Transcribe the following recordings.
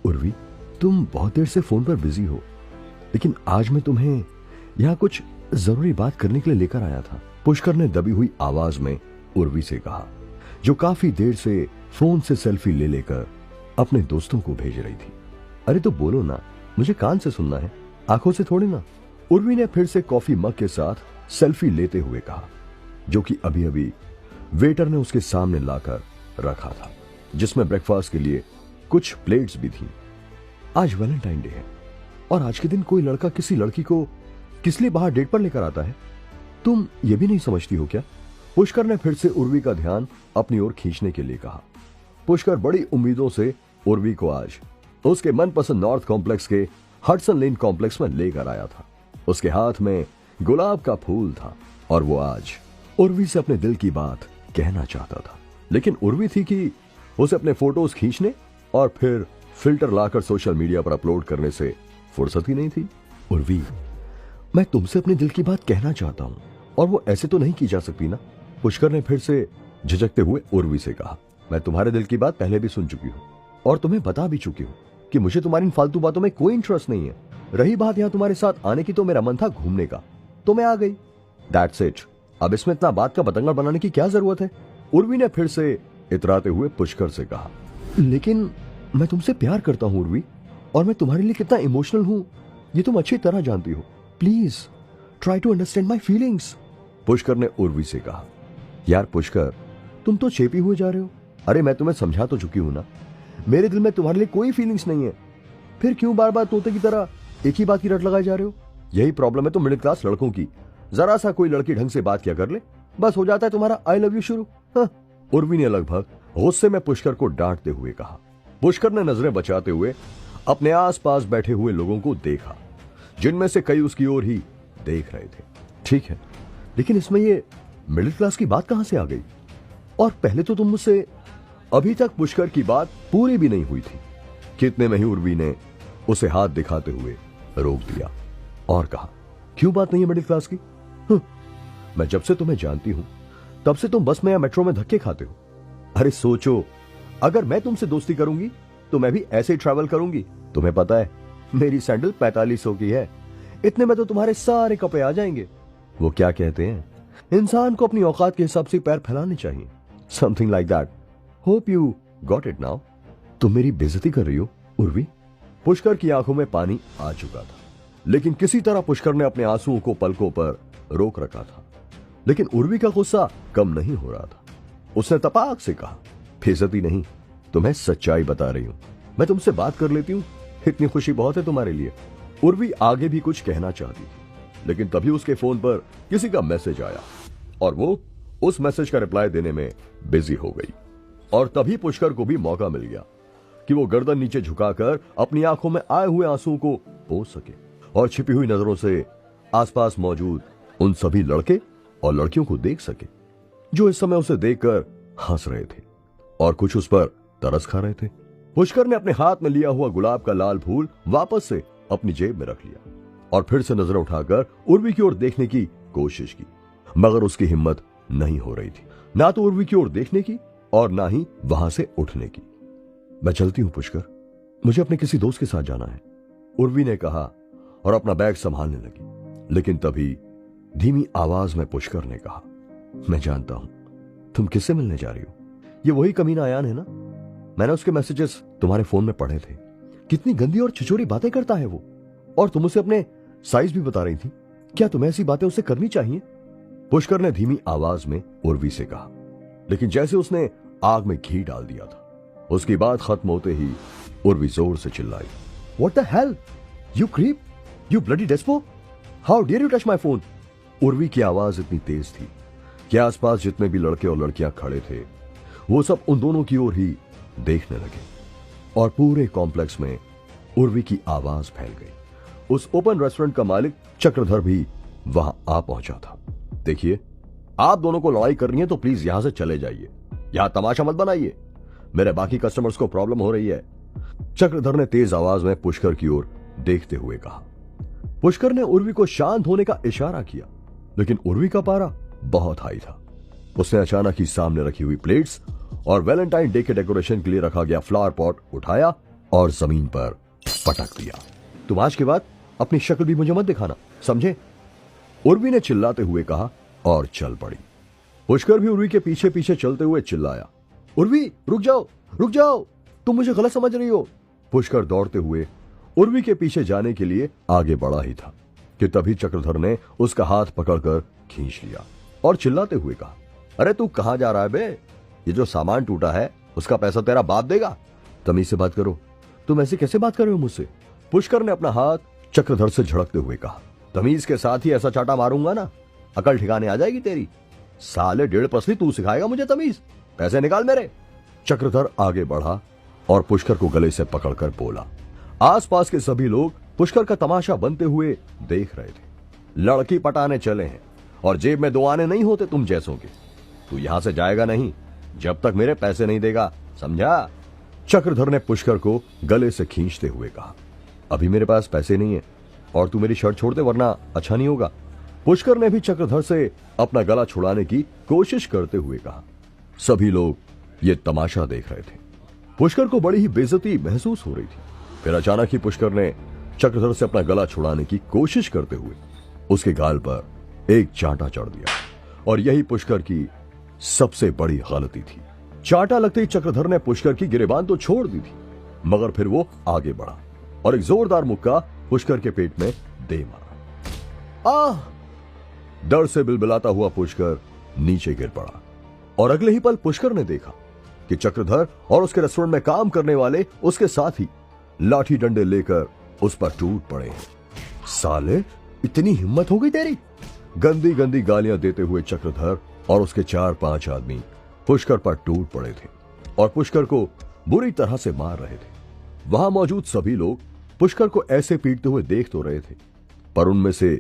उर्वी, तुम बहुत देर से फोन पर बिजी हो, लेकिन आज मैं तुम्हें यहाँ कुछ जरूरी बात करने के लिए लेकर आया था। पुष्कर ने दबी हुई आवाज में उर्वी से कहा, जो काफी देर से फोन से सेल्फी ले लेकर अपने दोस्तों को भेज रही थी। अरे तो बोलो ना, मुझे कान से सुनना है, आंखों से थोड़ी ना। उर्वी ने फिर से कॉफी मग के साथ सेल्फी लेते हुए कहा, जो कि अभी अभी वेटर ने उसके सामने लाकर रखा था, जिसमें ब्रेकफास्ट के लिए कुछ प्लेट्स भी थी। आज वैलेंटाइन डे है और आज के दिन कोई लड़का किसी लड़की को किस लिए बाहर डेट पर लेकर आता है? तुम ये भी नहीं समझती हो क्या? पुष्कर ने फिर से उर्वी का ध्यान अपनी ओर खींचने के लिए कहा। पुष्कर बड़ी उम्मीदों से उर्वी को आज उसके मनपसंद नॉर्थ कॉम्प्लेक्स के हडसन लेन कॉम्प्लेक्स में लेकर आया था। उसके हाथ में गुलाब का फूल था और वो आज उर्वी से अपने दिल की बात कहना चाहता था, लेकिन उर्वी थी कि उसे अपने फोटोज खींचने और फिर फिल्टर लाकर सोशल मीडिया पर अपलोड करने से फुर्सत ही नहीं थी। उर्वी, मैं तुमसे अपने दिल की बात कहना चाहता हूं और वो ऐसे तो नहीं की जा सकती ना। पुष्कर ने फिर से झिझकते हुए उर्वी से कहा, मैं तुम्हारे दिल की बात पहले भी सुन चुकी हूँ और तुम्हें बता भी चुकी हूँ कि मुझे तुम्हारी इन फालतू बातों में कोई इंटरेस्ट नहीं है। रही बात यहाँ तुम्हारे साथ आने की, तो मेरा मन था घूमने का, तो मैं आ गई। That's it. अब इसमें इतना बात का बतंगड़ बनाने की क्या जरूरत है? उर्वी ने फिर से इतराते हुए पुष्कर से कहा, लेकिन मैं तुमसे प्यार करता हूँ उर्वी, और मैं तुम्हारे लिए कितना इमोशनल हूँ ये तुम अच्छी तरह जानती हो। Please try to understand my feelings. Pushkar ने उर्वी से कहा, यार पुष्कर, तुम तो चेपी हुए जा रहे हो। अरे मैं तुम्हें समझा तो चुकी हूं ना, मेरे दिल में तुम्हारे लिए कोई फीलिंग्स नहीं है, फिर क्यों बार बार तोते की तरह एक ही बात की रट लगाए जा रहे हो? यही प्रॉब्लम है तो मिडिल क्लास लड़कों की। जरा सा कोई लड़की ढंग से बात किया कर ले, बस हो जाता है तुम्हारा आई लव यू शुरू। हाँ। उर्वी ने लगभग गुस्से में पुष्कर को डांटते हुए कहा। पुष्कर ने नजरें बचाते हुए अपने आसपास बैठे हुए लोगों को देखा, जिनमें से कई उसकी ओर ही देख रहे थे। ठीक है, लेकिन इसमें ये मिडिल क्लास की बात कहां से आ गई? और पहले तो तुम मुझसे अभी तक पुष्कर की बात पूरी भी नहीं हुई थी। कितने में ही उर्वी ने उसे हाथ दिखाते हुए रोक दिया और कहा, क्यों बात नहीं है मिडिल क्लास की? मैं जब से तुम्हें जानती हूं तब से तुम बस में या मेट्रो में धक्के खाते हो। अरे सोचो, अगर मैं तुमसे दोस्ती करूंगी तो मैं भी ऐसे ही ट्रैवल करूंगी। तुम्हें पता है मेरी सैंडल 4500 की है, इतने में तो तुम्हारे सारे कपड़े आ जाएंगे। वो क्या कहते हैं, इंसान को अपनी औकात के हिसाब से पैर फैलाने चाहिए, something like that. Hope you got it now. तुम मेरी बेइज्जती कर रही हो उर्वी। पुष्कर की आंखों में पानी आ चुका था, लेकिन किसी तरह पुष्कर ने अपने आंसुओं को पलकों पर रोक रखा था। लेकिन उर्वी का गुस्सा कम नहीं हो रहा था। उसने तपाक से कहा, बेइज्जती नहीं, तुम्हें सच्चाई बता रही हूं। मैं तुमसे बात कर लेती हूं, इतनी खुशी बहुत है तुम्हारे लिए। उर्वी आगे भी कुछ कहना चाहती थी, लेकिन तभी उसके फोन पर किसी का मैसेज आया और वो उस मैसेज का रिप्लाई देने में बिजी हो गई। और तभी पुष्कर को भी मौका मिल गया कि वो गर्दन नीचे झुकाकर अपनी आंखों में आए हुए आंसुओं को पोंछ सके और छिपी हुई नजरों से आसपास मौजूद उन सभी लड़के और लड़कियों को देख सके जो इस समय उसे देखकर हंस रहे थे और कुछ उस पर तरस खा रहे थे। पुष्कर ने अपने हाथ में लिया हुआ गुलाब का लाल फूल वापस से अपनी जेब में रख लिया और फिर से नजर उठाकर उर्वी की ओर देखने की कोशिश की, मगर उसकी हिम्मत नहीं हो रही थी, ना तो उर्वी की ओर देखने की और ना ही वहां से उठने की। मैं चलती हूं पुष्कर, मुझे अपने किसी दोस्त के साथ जाना है, उर्वी ने कहा और अपना बैग संभालने लगी। लेकिन तभी धीमी आवाज में पुष्कर ने कहा, मैं जानता हूं तुम किससे मिलने जा रही हो। ये वही कमीना अयान है ना? मैंने उसके मैसेजेस तुम्हारे फोन में पढ़े थे। कितनी गंदी और छिछोरी बातें करता है वो, और तुम उसे अपने साइज भी बता रही थी। क्या तुम्हें ऐसी बातें उससे करनी चाहिए? पुष्कर ने धीमी आवाज में उर्वी से कहा, लेकिन जैसे उसने आग में घी डाल दिया था, उसकी बात खत्म होते ही उर्वी जोर से चिल्लाई, what the hell, you creep, you bloody despo, how dare you touch my phone. Urvi की आवाज इतनी तेज थी कि आसपास जितने भी लड़के और लड़कियां खड़े थे वो सब उन दोनों की ओर ही देखने लगे और पूरे कॉम्प्लेक्स में उर्वी की आवाज फैल गई। उस ओपन रेस्टोरेंट का मालिक चक्रधर भी वहां आ पहुंचा था। देखिए, आप दोनों को लड़ाई करनी है तो प्लीज यहां से चले जाइए, यहां तमाशा मत बनाइए, मेरे बाकी कस्टमर्स को प्रॉब्लम हो रही है, चक्रधर ने तेज आवाज में पुष्कर की ओर देखते हुए कहा। पुष्कर ने उर्वी को शांत होने का इशारा किया, लेकिन उर्वी का पारा बहुत हाई था। उसने अचानक ही सामने रखी हुई प्लेट्स और वैलेंटाइन डे के डेकोरेशन के लिए रखा गया फ्लावर पॉट उठाया और जमीन पर पटक दिया। तुम आज के बाद अपनी शक्ल भी मुझे मत दिखाना, समझे? उर्वी ने चिल्लाते हुए कहा और चल पड़ी। पुष्कर भी उर्वी के पीछे पीछे चलते हुए चिल्लाया, उर्वी रुक जाओ, रुक जाओ, तुम मुझे गलत समझ रही हो। पुष्कर दौड़ते हुए उर्वी के पीछे जाने के लिए आगे बढ़ा ही था कि तभी चक्रधर ने उसका हाथ पकड़कर खींच लिया और चिल्लाते हुए कहा, अरे तू कहां जा रहा है बे? ये जो सामान टूटा है उसका पैसा तेरा बाप देगा। तमीज से बात करो, तुम ऐसे कैसे बात कर रहे हो मुझसे? पुष्कर ने अपना हाथ चक्रधर से झड़कते हुए कहा, तमीज के साथ ही ऐसा चाटा मारूंगा ना, अकल ठिकाने आ जाएगी तेरी। साले 1.5 पसली तू सिखाएगा मुझे तमीज? पैसे निकाल मेरे। चक्रधर आगे बढ़ा और पुष्कर को गले से पकड़कर बोला। आसपास के सभी लोग पुष्कर का तमाशा बनते हुए देख रहे थे। लड़की पटाने चले हैं और जेब में 2 आने नहीं होते तुम जैसों के। तू यहां से जाएगा नहीं जब तक मेरे पैसे नहीं देगा, समझा? चक्रधर ने पुष्कर को गले से खींचते हुए कहा, अभी मेरे पास पैसे नहीं है और तू मेरी शर्ट छोड़ दे वरना अच्छा नहीं होगा। पुष्कर ने भी चक्रधर से अपना गला छुड़ाने की कोशिश करते हुए कहा। सभी लोग ये तमाशा देख रहे थे। पुष्कर को बड़ी ही बेइज्जती महसूस हो रही थी। फिर अचानक ही पुष्कर ने चक्रधर से अपना गला छुड़ाने की कोशिश करते हुए उसके गाल पर एक चांटा चढ़ दिया और यही पुष्कर की सबसे बड़ी गलती थी। चांटा लगते ही चक्रधर ने पुष्कर की गिरेबान तो छोड़ दी थी, मगर फिर वो आगे बढ़ा और एक जोरदार मुक्का पुष्कर के पेट में दे मारा। आह! डर से बिलबिलाता हुआ पुष्कर नीचे गिर पड़ा और अगले ही पल पुष्कर ने देखा कि चक्रधर और उसके रेस्टोरेंट में काम करने वाले उसके साथ ही लाठी डंडे लेकर उस पर टूट पड़े हैं। साले, इतनी हिम्मत हो गई तेरी? गंदी गंदी गालियां देते हुए चक्रधर और उसके 4-5 आदमी पुष्कर पर टूट पड़े थे और पुष्कर को बुरी तरह से मार रहे थे। वहां मौजूद सभी लोग पुष्कर को ऐसे पीटते हुए देख तो रहे थे, पर उनमें से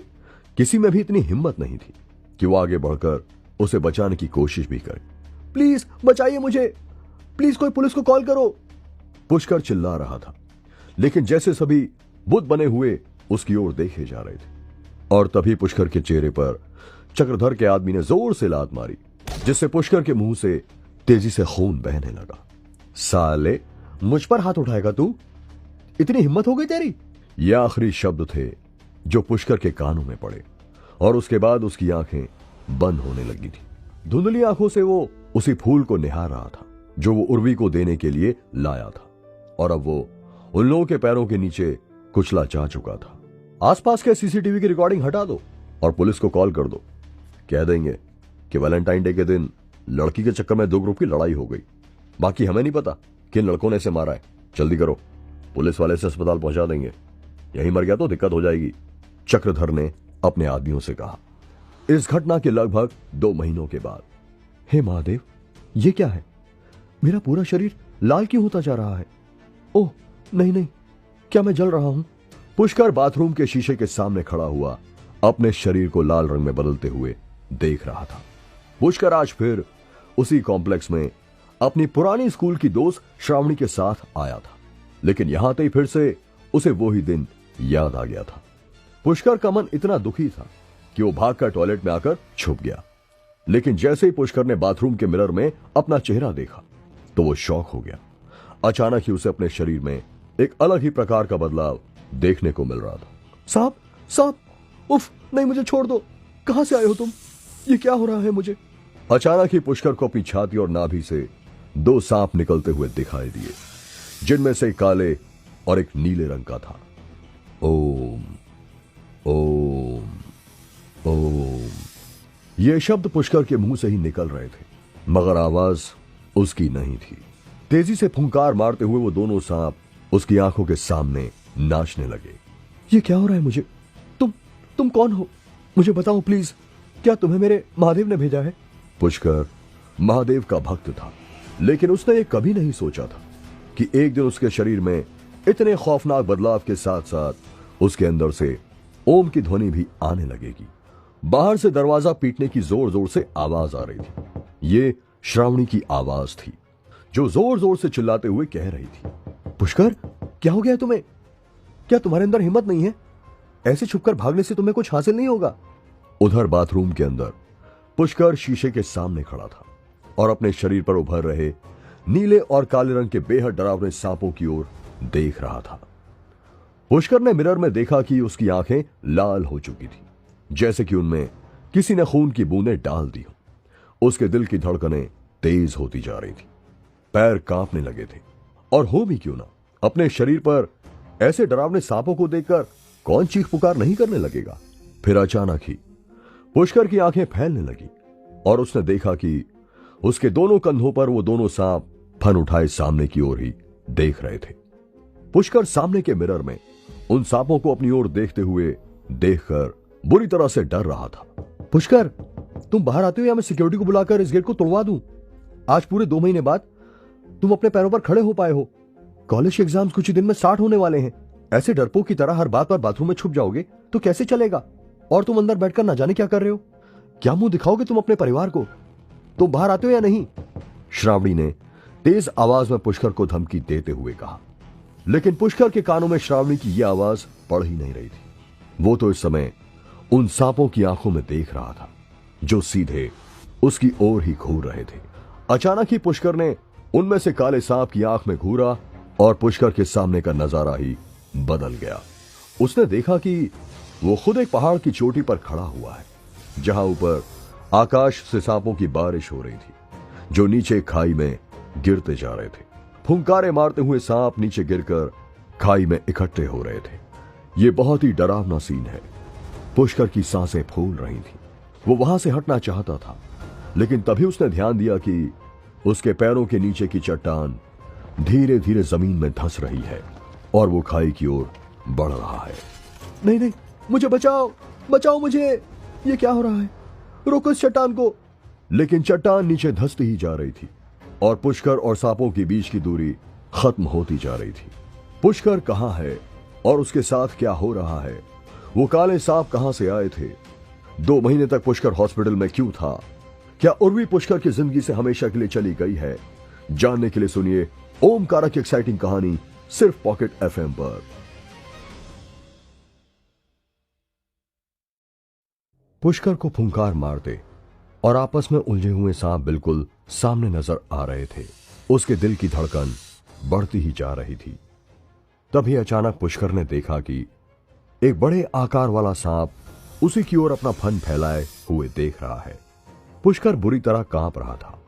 किसी में भी इतनी हिम्मत नहीं थी कि वो आगे बढ़कर उसे बचाने की कोशिश भी करे। प्लीज बचाइए मुझे, प्लीज कोई पुलिस को कॉल करो, पुष्कर चिल्ला रहा था। लेकिन जैसे सभी बुद्ध बने हुए उसकी ओर देखे जा रहे थे और तभी पुष्कर के चेहरे पर चक्रधर के आदमी ने जोर से लात मारी, जिससे पुष्कर के मुंह से तेजी से खून बहने लगा। साले, मुझ पर हाथ उठाएगा तू? इतनी हिम्मत हो गई तेरी? ये आखिरी शब्द थे जो पुष्कर के कानों में पड़े और उसके बाद उसकी आंखें बंद होने लगी थी। धुंधली आंखों से वो उसी फूल को निहार रहा था जो वो उर्वी को देने के लिए लाया था और अब वो उन लोगों के पैरों के नीचे कुचला जा चुका था। आसपास के सीसीटीवी की रिकॉर्डिंग हटा दो और पुलिस को कॉल कर दो। कह देंगे कि वैलेंटाइन डे के दिन लड़की के चक्कर में 2 ग्रुप की लड़ाई हो गई, बाकी हमें नहीं पता किन लड़कों ने इसे मारा है। जल्दी करो, पुलिस वाले से अस्पताल पहुंचा देंगे, यहीं मर गया तो दिक्कत हो जाएगी। चक्रधर ने अपने आदमियों से कहा। इस घटना के लगभग 2 महीनों के बाद, हे महादेव, ये क्या है? मेरा पूरा शरीर लाल क्यों होता जा रहा है? ओह नहीं नहीं, क्या मैं जल रहा हूं? पुष्कर बाथरूम के शीशे के सामने खड़ा हुआ अपने शरीर को लाल रंग में बदलते हुए देख रहा था। पुष्कर आज फिर उसी कॉम्प्लेक्स में अपनी पुरानी स्कूल की दोस्त श्रावणी के साथ आया था, लेकिन यहां आते ही फिर से उसे वो ही दिन याद आ गया था। पुष्कर का मन इतना दुखी था कि वो भागकर टॉयलेट में आकर छुप गया, लेकिन जैसे ही पुष्कर ने बाथरूम के मिरर में अपना चेहरा देखा तो वो शॉक हो गया। अचानक ही उसे अपने शरीर में एक अलग ही प्रकार का बदलाव देखने को मिल रहा था। साहब, साहब, उफ, नहीं, मुझे छोड़ दो, कहां से आए हो तुम? ये क्या हो रहा है मुझे? अचानक ही पुष्कर को अपनी छाती और नाभि से 2 सांप निकलते हुए दिखाई दिए, जिनमें से काले और एक नीले रंग का था। ओम ओम ओम, ये शब्द पुष्कर के मुंह से ही निकल रहे थे, मगर आवाज उसकी नहीं थी। तेजी से फुंकार मारते हुए वो दोनों सांप उसकी आंखों के सामने नाचने लगे। ये क्या हो रहा है मुझे? तुम कौन हो? मुझे बताओ प्लीज, क्या तुम्हें मेरे महादेव ने भेजा है? पुष्कर महादेव का भक्त था, लेकिन उसने ये कभी नहीं सोचा था कि एक दिन उसके शरीर में इतने खौफनाक बदलाव के साथ साथ उसके अंदर से ओम की ध्वनि भी आने लगेगी। बाहर से दरवाजा पीटने की जोर जोर से आवाज आ रही थी। ये श्रावणी की आवाज थी जो जोर जोर से चिल्लाते हुए कह रही थी, पुष्कर, क्या हो गया तुम्हें? क्या तुम्हारे अंदर हिम्मत नहीं है? ऐसे छुपकर भागने से तुम्हें कुछ हासिल नहीं होगा। उधर बाथरूम के अंदर पुष्कर शीशे के सामने खड़ा था और अपने शरीर पर उभर रहे नीले और काले रंग के बेहद डरावने सांपों की ओर देख रहा था। पुष्कर ने मिरर में देखा कि उसकी आंखें लाल हो चुकी थी, जैसे कि उनमें किसी ने खून की बूंदें डाल दी हो। उसके दिल की धड़कनें तेज होती जा रही थी, पैर कांपने लगे थे। और हो भी क्यों ना, अपने शरीर पर ऐसे डरावने सांपों को देखकर कौन चीख पुकार नहीं करने लगेगा। फिर अचानक ही पुष्कर की आंखें फैलने लगी और उसने देखा कि उसके दोनों कंधों पर वो दोनों सांप फन उठाए सामने की ओर ही देख रहे थे। पुष्कर सामने के मिरर में उन सांपों को अपनी ओर देखते हुए देखकर बुरी तरह से डर रहा था। पुष्कर, तुम बाहर आते हो या मैं सिक्योरिटी को बुलाकर इस गेट को तोड़वा दूं? आज पूरे 2 महीने बाद तुम अपने पैरों पर खड़े हो पाए हो। कॉलेज के एग्जाम्स कुछ ही दिन में स्टार्ट होने वाले हैं। ऐसे डरपोक की तरह हर बात पर बाथरूम में छुप जाओगे तो कैसे चलेगा? और तुम अंदर बैठकर ना जाने क्या कर रहे हो? क्या मुंह दिखाओगे तुम अपने परिवार को? तुम बाहर आते हो या नहीं? श्रावणी ने तेज आवाज में पुष्कर को धमकी देते हुए कहा। लेकिन पुष्कर के कानों में श्रावणी की यह आवाज पड़ ही नहीं रही थी। वो तो इस समय उन सांपों की आंखों में देख रहा था जो सीधे उसकी ओर ही घूर रहे थे। अचानक ही पुष्कर ने उनमें से काले सांप की आंख में घूरा और पुष्कर के सामने का नजारा ही बदल गया। उसने देखा कि वो खुद एक पहाड़ की चोटी पर खड़ा हुआ है, जहां ऊपर आकाश से सांपों की बारिश हो रही थी जो नीचे खाई में गिरते जा रहे थे। फुंकारे मारते हुए सांप नीचे गिरकर खाई में इकट्ठे हो रहे थे। ये बहुत ही डरावना सीन है। पुष्कर की सांसें फूल रही थी। वो वहां से हटना चाहता था, लेकिन तभी उसने ध्यान दिया कि उसके पैरों के नीचे की चट्टान धीरे धीरे जमीन में धंस रही है और वो खाई की ओर बढ़ रहा है। नहीं नहीं, मुझे बचाओ, बचाओ मुझे, ये क्या हो रहा है? रोको इस चट्टान को। लेकिन चट्टान नीचे धंसती ही जा रही थी और पुष्कर और सांपों के बीच की दूरी खत्म होती जा रही थी। पुष्कर कहां है और उसके साथ क्या हो रहा है? वो काले सांप कहां से आए थे? 2 महीने तक पुष्कर हॉस्पिटल में क्यों था? क्या उर्वी पुष्कर की जिंदगी से हमेशा के लिए चली गई है? जानने के लिए सुनिए ओमकारा की एक्साइटिंग कहानी सिर्फ पॉकेट एफएम पर। पुष्कर को फुंकार मारते और आपस में उलझे हुए सांप बिल्कुल सामने नजर आ रहे थे। उसके दिल की धड़कन बढ़ती ही जा रही थी। तभी अचानक पुष्कर ने देखा कि एक बड़े आकार वाला सांप उसी की ओर अपना फन फैलाए हुए देख रहा है। पुष्कर बुरी तरह कांप रहा था।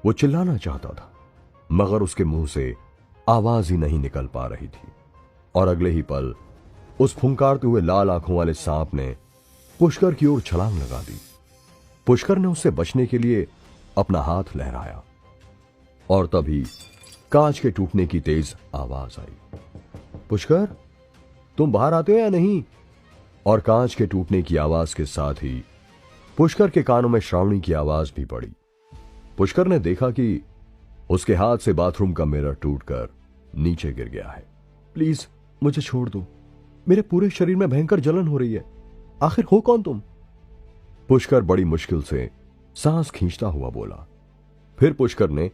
वो चिल्लाना चाहता था, मगर उसके मुंह से आवाज ही नहीं निकल पा रही थी। और अगले ही पल उस फुंकारते हुए लाल आंखों वाले सांप ने पुष्कर की ओर छलांग लगा दी। पुष्कर ने उससे बचने के लिए अपना हाथ लहराया और तभी कांच के टूटने की तेज आवाज आई। पुष्कर, तुम बाहर आते हो या नहीं? और कांच के टूटने की आवाज के साथ ही पुष्कर के कानों में श्रावणी की आवाज भी पड़ी। पुष्कर ने देखा कि उसके हाथ से बाथरूम का मिरर टूटकर नीचे गिर गया है। प्लीज मुझे छोड़ दो, मेरे पूरे शरीर में भयंकर जलन हो रही है। आखिर हो कौन तुम? पुष्कर बड़ी मुश्किल से सांस खींचता हुआ बोला। फिर पुष्कर ने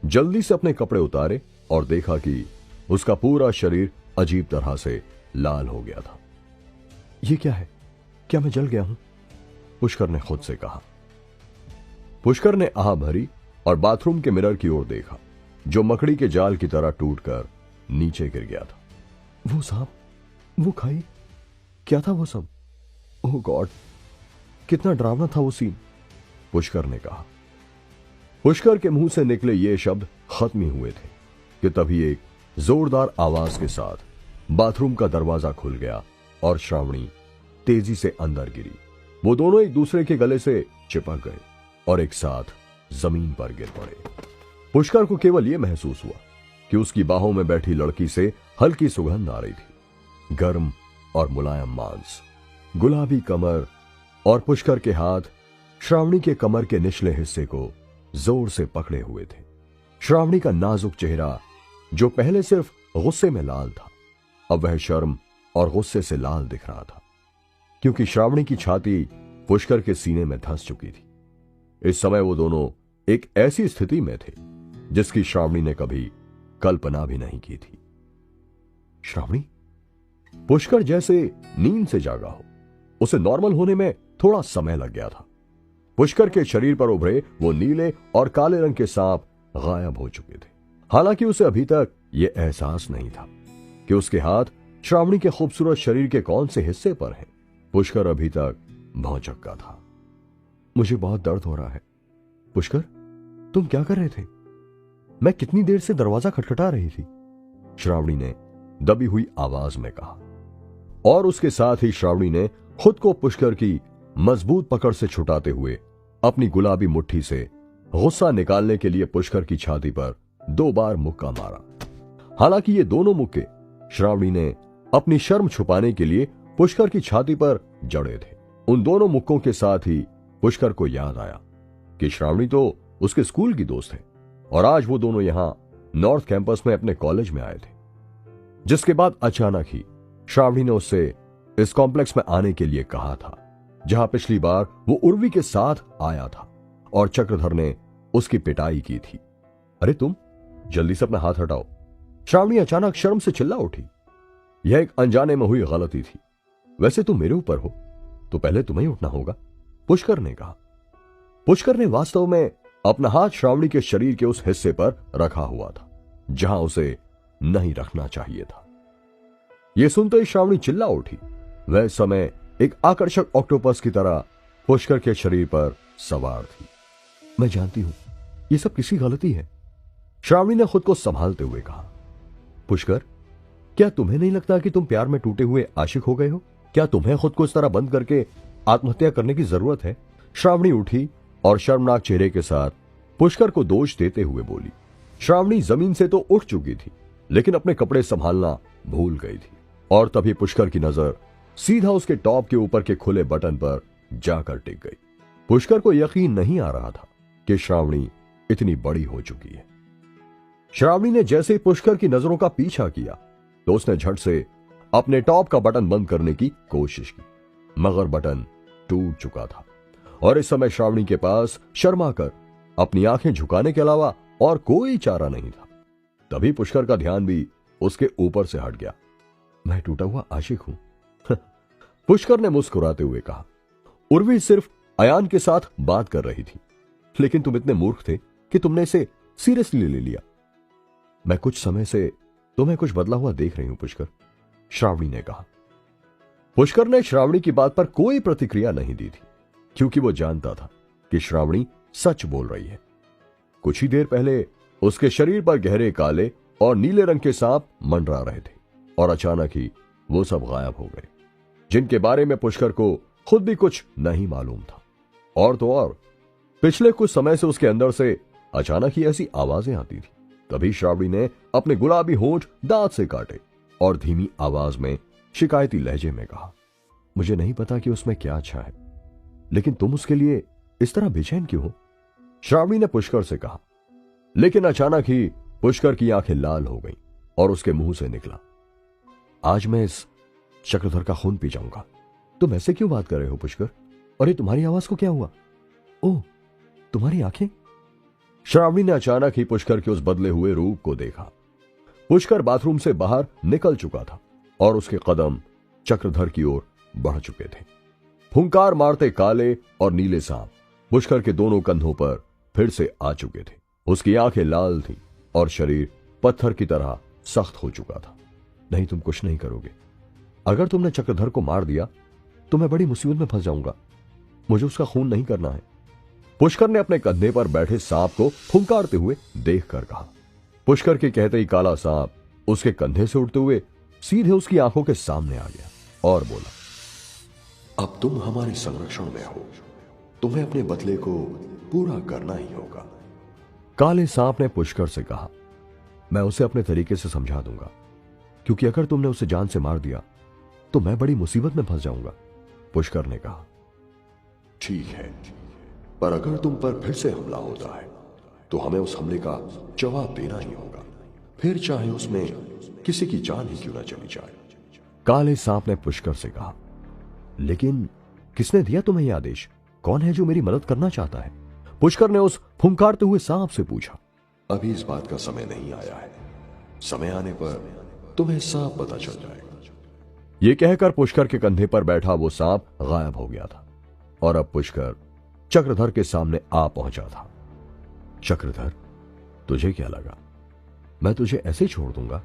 जल्दी से अपने कपड़े उतारे और देखा कि उसका पूरा शरीर अजीब तरह से लाल हो गया था। यह क्या है? क्या मैं जल गया हूं? पुष्कर ने खुद से कहा। पुष्कर ने आह भरी और बाथरूम के मिरर की ओर देखा, जो मकड़ी के जाल की तरह टूटकर नीचे गिर गया था। वो सांप, वो खाई, क्या था वो सब? ओह गॉड, कितना डरावना था वो सीन, पुष्कर ने कहा। पुष्कर के मुंह से निकले ये शब्द खत्म ही हुए थे कि तभी एक जोरदार आवाज के साथ बाथरूम का दरवाजा खुल गया और श्रावणी तेजी से अंदर गिरी। वो दोनों एक दूसरे के गले से चिपक गए और एक साथ जमीन पर गिर पड़े। पुष्कर को केवल यह महसूस हुआ कि उसकी बाहों में बैठी लड़की से हल्की सुगंध आ रही थी। गर्म और मुलायम मांस, गुलाबी कमर और पुष्कर के हाथ श्रावणी के कमर के निचले हिस्से को जोर से पकड़े हुए थे। श्रावणी का नाजुक चेहरा, जो पहले सिर्फ गुस्से में लाल था, अब वह शर्म और गुस्से से लाल दिख रहा था, क्योंकि श्रावणी की छाती पुष्कर के सीने में धंस चुकी थी। इस समय वो दोनों एक ऐसी स्थिति में थे जिसकी श्रावणी ने कभी कल्पना भी नहीं की थी। श्रावणी? पुष्कर जैसे नींद से जागा हो। उसे नॉर्मल होने में थोड़ा समय लग गया था। पुष्कर के शरीर पर उभरे वो नीले और काले रंग के सांप गायब हो चुके थे। हालांकि उसे अभी तक यह एहसास नहीं था कि उसके हाथ श्रावणी के खूबसूरत शरीर के कौन से हिस्से पर हैं। पुष्कर अभी तक भौंचक्का था। मुझे बहुत दर्द हो रहा है। पुष्कर, तुम क्या कर रहे थे? मैं कितनी देर से दरवाजा खटखटा रही थी, श्रावणी ने दबी हुई आवाज में कहा। और उसके साथ ही श्रावणी ने खुद को पुष्कर की मजबूत पकड़ से छुटाते हुए अपनी गुलाबी मुट्ठी से गुस्सा निकालने के लिए पुष्कर की छाती पर 2 बार मुक्का मारा। हालांकि ये दोनों मुक्के श्रावणी ने अपनी शर्म छुपाने के लिए पुष्कर की छाती पर जड़े थे। उन दोनों मुक्कों के साथ ही पुष्कर को याद आया कि श्रावणी तो उसके स्कूल की दोस्त है और आज वो दोनों यहां नॉर्थ कैंपस में अपने कॉलेज में आए थे। जिसके बाद अचानक ही श्रावणी ने उससे इस कॉम्प्लेक्स में आने के लिए कहा था, जहां पिछली बार वो उर्वी के साथ आया था और चक्रधर ने उसकी पिटाई की थी। अरे तुम जल्दी से अपना हाथ हटाओ। श्रावणी अचानक शर्म से चिल्ला उठी। यह एक अनजाने में हुई गलती थी। वैसे तुम मेरे ऊपर हो तो पहले तुम्हें ही उठना होगा, पुष्कर ने कहा। पुष्कर ने वास्तव में अपना हाथ श्रावणी के शरीर के उस हिस्से पर रखा हुआ था जहां उसे नहीं रखना चाहिए था। यह सुनते ही श्रावणी चिल्ला उठी। वह समय एक आकर्षक ऑक्टोपस की तरह पुष्कर के शरीर पर सवार थी। मैं जानती हूं यह सब किसी गलती है, श्रावणी ने खुद को संभालते हुए कहा। पुष्कर, क्या तुम्हें नहीं लगता कि तुम प्यार में टूटे हुए आशिक हो गए हो? क्या तुम्हें खुद को इस तरह बंद करके आत्महत्या करने की जरूरत है? श्रावणी उठी और शर्मनाक चेहरे के साथ पुष्कर को दोष देते हुए बोली। श्रावणी जमीन से तो उठ चुकी थी लेकिन अपने कपड़े संभालना भूल गई थी और तभी पुष्कर की नजर सीधा उसके टॉप के ऊपर के खुले बटन पर जाकर टिक गई। पुष्कर को यकीन नहीं आ रहा था कि श्रावणी इतनी बड़ी हो चुकी है। श्रावणी ने जैसे ही पुष्कर की नजरों का पीछा किया तो उसने झट से अपने टॉप का बटन बंद करने की कोशिश की, मगर बटन टूट चुका था और इस समय श्रावणी के पास शर्मा कर अपनी आंखें झुकाने के अलावा और कोई चारा नहीं था। तभी पुष्कर का ध्यान भी उसके ऊपर से हट गया। मैं टूटा हुआ आशिक हूं, पुष्कर ने मुस्कुराते हुए कहा। उर्वी सिर्फ अयान के साथ बात कर रही थी, लेकिन तुम इतने मूर्ख थे कि तुमने इसे सीरियसली ले लिया। मैं कुछ समय से तुम्हें कुछ बदला हुआ देख रही हूं पुष्कर, श्रावणी ने कहा। पुष्कर ने श्रावणी की बात पर कोई प्रतिक्रिया नहीं दी थी क्योंकि वो जानता था कि श्रावणी सच बोल रही है। कुछ ही देर पहले उसके शरीर पर गहरे काले और नीले रंग के सांप मंडरा रहे थे और अचानक ही वो सब गायब हो गए, जिनके बारे में पुष्कर को खुद भी कुछ नहीं मालूम था। और तो और पिछले कुछ समय से उसके अंदर से अचानक ही ऐसी आवाजें आती थी। तभी श्रावणी ने अपने गुलाबी होंठ दांत से काटे और धीमी आवाज में शिकायती लहजे में कहा, मुझे नहीं पता कि उसमें क्या अच्छा है, लेकिन तुम उसके लिए इस तरह बेचैन क्यों हो? श्रावणी ने पुष्कर से कहा। लेकिन अचानक ही पुष्कर की आंखें लाल हो गईं और उसके मुंह से निकला, आज मैं इस चक्रधर का खून पी जाऊंगा। तुम ऐसे क्यों बात कर रहे हो पुष्कर? और ये तुम्हारी आवाज को क्या हुआ? ओह, तुम्हारी आंखें? श्रावणी ने अचानक ही पुष्कर के उस बदले हुए रूप को देखा। पुष्कर बाथरूम से बाहर निकल चुका था और उसके कदम चक्रधर की ओर बढ़ चुके थे। फुंकार मारते काले और नीले सांप पुष्कर के दोनों कंधों पर फिर से आ चुके थे। उसकी आंखें लाल थीं और शरीर पत्थर की तरह सख्त हो चुका था। नहीं, तुम कुछ नहीं करोगे। अगर तुमने चक्रधर को मार दिया तो मैं बड़ी मुसीबत में फंस जाऊंगा। मुझे उसका खून नहीं करना है। पुष्कर ने अपने कंधे पर बैठे सांप को फुंकारते हुए देखकर कहा। पुष्कर के कहते ही काला सांप उसके कंधे से उड़ते हुए सीधे उसकी आंखों के सामने आ गया और बोला, अब तुम हमारे संरक्षण में हो, तुम्हें अपने बदले को पूरा करना ही होगा। काले सांप ने पुष्कर से कहा, मैं उसे अपने तरीके से समझा दूंगा, क्योंकि अगर तुमने उसे जान से मार दिया तो मैं बड़ी मुसीबत में फंस जाऊंगा। पुष्कर ने कहा, ठीक है, पर अगर तुम पर फिर से हमला होता है तो हमें उस हमले का जवाब देना ही होगा, फिर चाहे उसमें किसी की जान ही क्यों ना चली जाए। काले सांप ने पुष्कर से कहा, लेकिन किसने दिया तुम्हें यह आदेश? कौन है जो मेरी मदद करना चाहता है? पुष्कर ने उस फुंकारते हुए सांप से पूछा। अभी इस बात का समय नहीं आया है, समय आने पर तुम्हें साफ पता चल जाएगा। यह कहकर पुष्कर के कंधे पर बैठा वो सांप गायब हो गया था और अब पुष्कर चक्रधर के सामने आ पहुंचा था। चक्रधर, तुझे क्या लगा मैं तुझे ऐसे छोड़ दूंगा?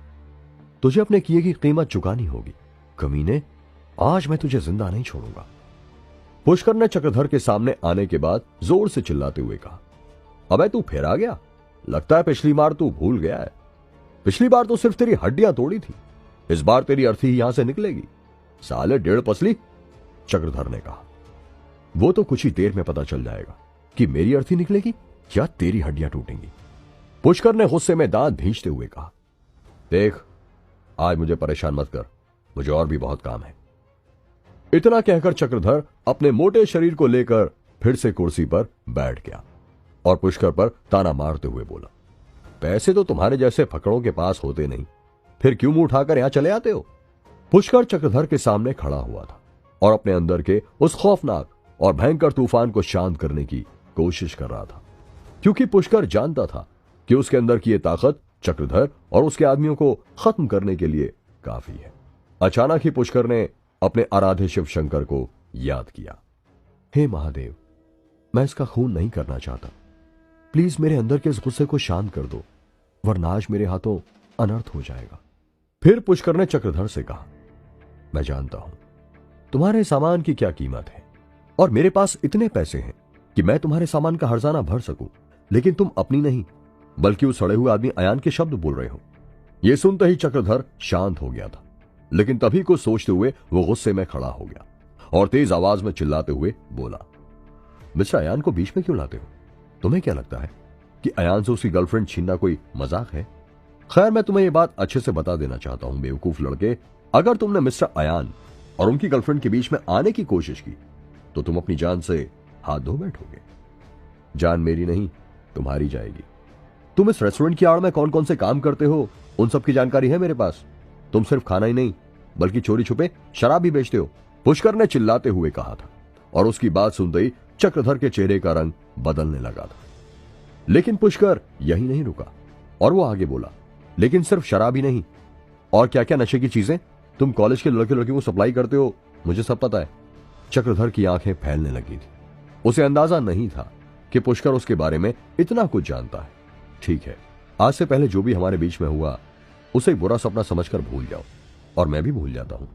तुझे अपने किए की कीमत चुकानी होगी। कमीने, आज मैं तुझे जिंदा नहीं छोड़ूंगा। पुष्कर ने चक्रधर के सामने आने के बाद जोर से चिल्लाते हुए कहा, अबे तू फिर आ गया? लगता है पिछली बार तू भूल गया है। पिछली बार तो सिर्फ तेरी हड्डियां तोड़ी थी, इस बार तेरी अर्थी ही यहां से निकलेगी। साले डेढ़ पसली। चक्रधर ने कहा, वो तो कुछ ही देर में पता चल जाएगा कि मेरी अर्थी निकलेगी या तेरी हड्डियां टूटेंगी। पुष्कर ने गुस्से में दांत भींचते हुए कहा, देख, आज मुझे परेशान मत कर, मुझे और भी बहुत काम है। इतना कहकर चक्रधर अपने मोटे शरीर को लेकर फिर से कुर्सी पर बैठ गया और पुष्कर पर ताना मारते हुए बोला, पैसे तो तुम्हारे जैसे फकड़ों के पास होते नहीं, फिर क्यों मुंह उठाकर यहां चले आते हो? पुष्कर चक्रधर के सामने खड़ा हुआ था और अपने अंदर के उस खौफनाक और भयंकर तूफान को शांत करने की कोशिश कर रहा था, क्योंकि पुष्कर जानता था कि उसके अंदर की यह ताकत चक्रधर और उसके आदमियों को खत्म करने के लिए काफी है। अचानक ही पुष्कर ने अपने आराध्य शिव शंकर को याद किया। हे महादेव, मैं इसका खून नहीं करना चाहता, प्लीज मेरे अंदर के इस गुस्से को शांत कर दो, वरना आज मेरे हाथों अनर्थ हो जाएगा। फिर पुष्कर ने चक्रधर से कहा, मैं जानता हूं तुम्हारे सामान की क्या कीमत है और मेरे पास इतने पैसे हैं कि मैं तुम्हारे सामान का हर्जाना भर सकूं, लेकिन तुम अपनी नहीं बल्कि उस सड़े हुए आदमी अयान के शब्द बोल रहे हो। यह सुनते ही चक्रधर शांत हो गया था, लेकिन तभी कुछ सोचते हुए वो गुस्से में खड़ा हो गया और तेज आवाज में चिल्लाते हुए बोला, मिस्टर अयान को बीच में क्यों लाते हो? तुम्हें क्या लगता है कि अयान से उसकी गर्लफ्रेंड छीनना कोई मजाक है? खैर, मैं तुम्हें यह बात अच्छे से बता देना चाहता हूं बेवकूफ लड़के, अगर तुमने मिस्टर अयान और उनकी गर्लफ्रेंड के बीच में आने की कोशिश की तो तुम अपनी जान से हाथ धो बैठोगे। जान मेरी नहीं, तुम्हारी जाएगी। तुम इस रेस्टोरेंट की आड़ में कौन कौन से काम करते हो उन सब की जानकारी है मेरे पास। तुम सिर्फ खाना ही नहीं बल्कि चोरी छुपे शराब भी बेचते हो, पुष्कर ने चिल्लाते हुए कहा था और उसकी बात सुनते ही चक्रधर के चेहरे का रंग बदलने लगा था। लेकिन पुष्कर यही नहीं रुका और वो आगे बोला, लेकिन सिर्फ शराब ही नहीं, और क्या क्या नशे की चीजें तुम कॉलेज के लड़के लड़कियों को सप्लाई करते हो, मुझे सब पता है। चक्रधर की आंखें फैलने लगी थी। उसे अंदाजा नहीं था कि पुष्कर उसके बारे में इतना कुछ जानता है। ठीक है, आज से पहले जो भी हमारे बीच में हुआ उसे एक बुरा सपना समझकर भूल जाओ, और मैं भी भूल जाता हूं,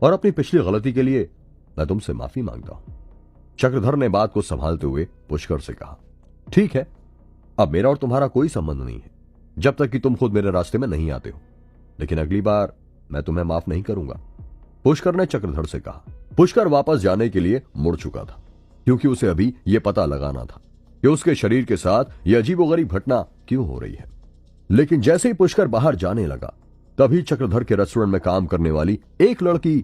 और अपनी पिछली गलती के लिए मैं तुमसे माफी मांगता हूं। चक्रधर ने बात को संभालते हुए पुष्कर से कहा, ठीक है, अब मेरा और तुम्हारा कोई संबंध नहीं है जब तक कि तुम खुद मेरे रास्ते में नहीं आते हो, लेकिन अगली बार मैं तुम्हें माफ नहीं करूंगा, पुष्कर ने चक्रधर से कहा। पुष्कर वापस जाने के लिए मुड़ चुका था, क्योंकि उसे अभी यह पता लगाना था कि उसके शरीर के साथ यह अजीबोगरीब घटना क्यों हो रही है। लेकिन जैसे ही पुष्कर बाहर जाने लगा, तभी चक्रधर के रेस्टोरेंट में काम करने वाली एक लड़की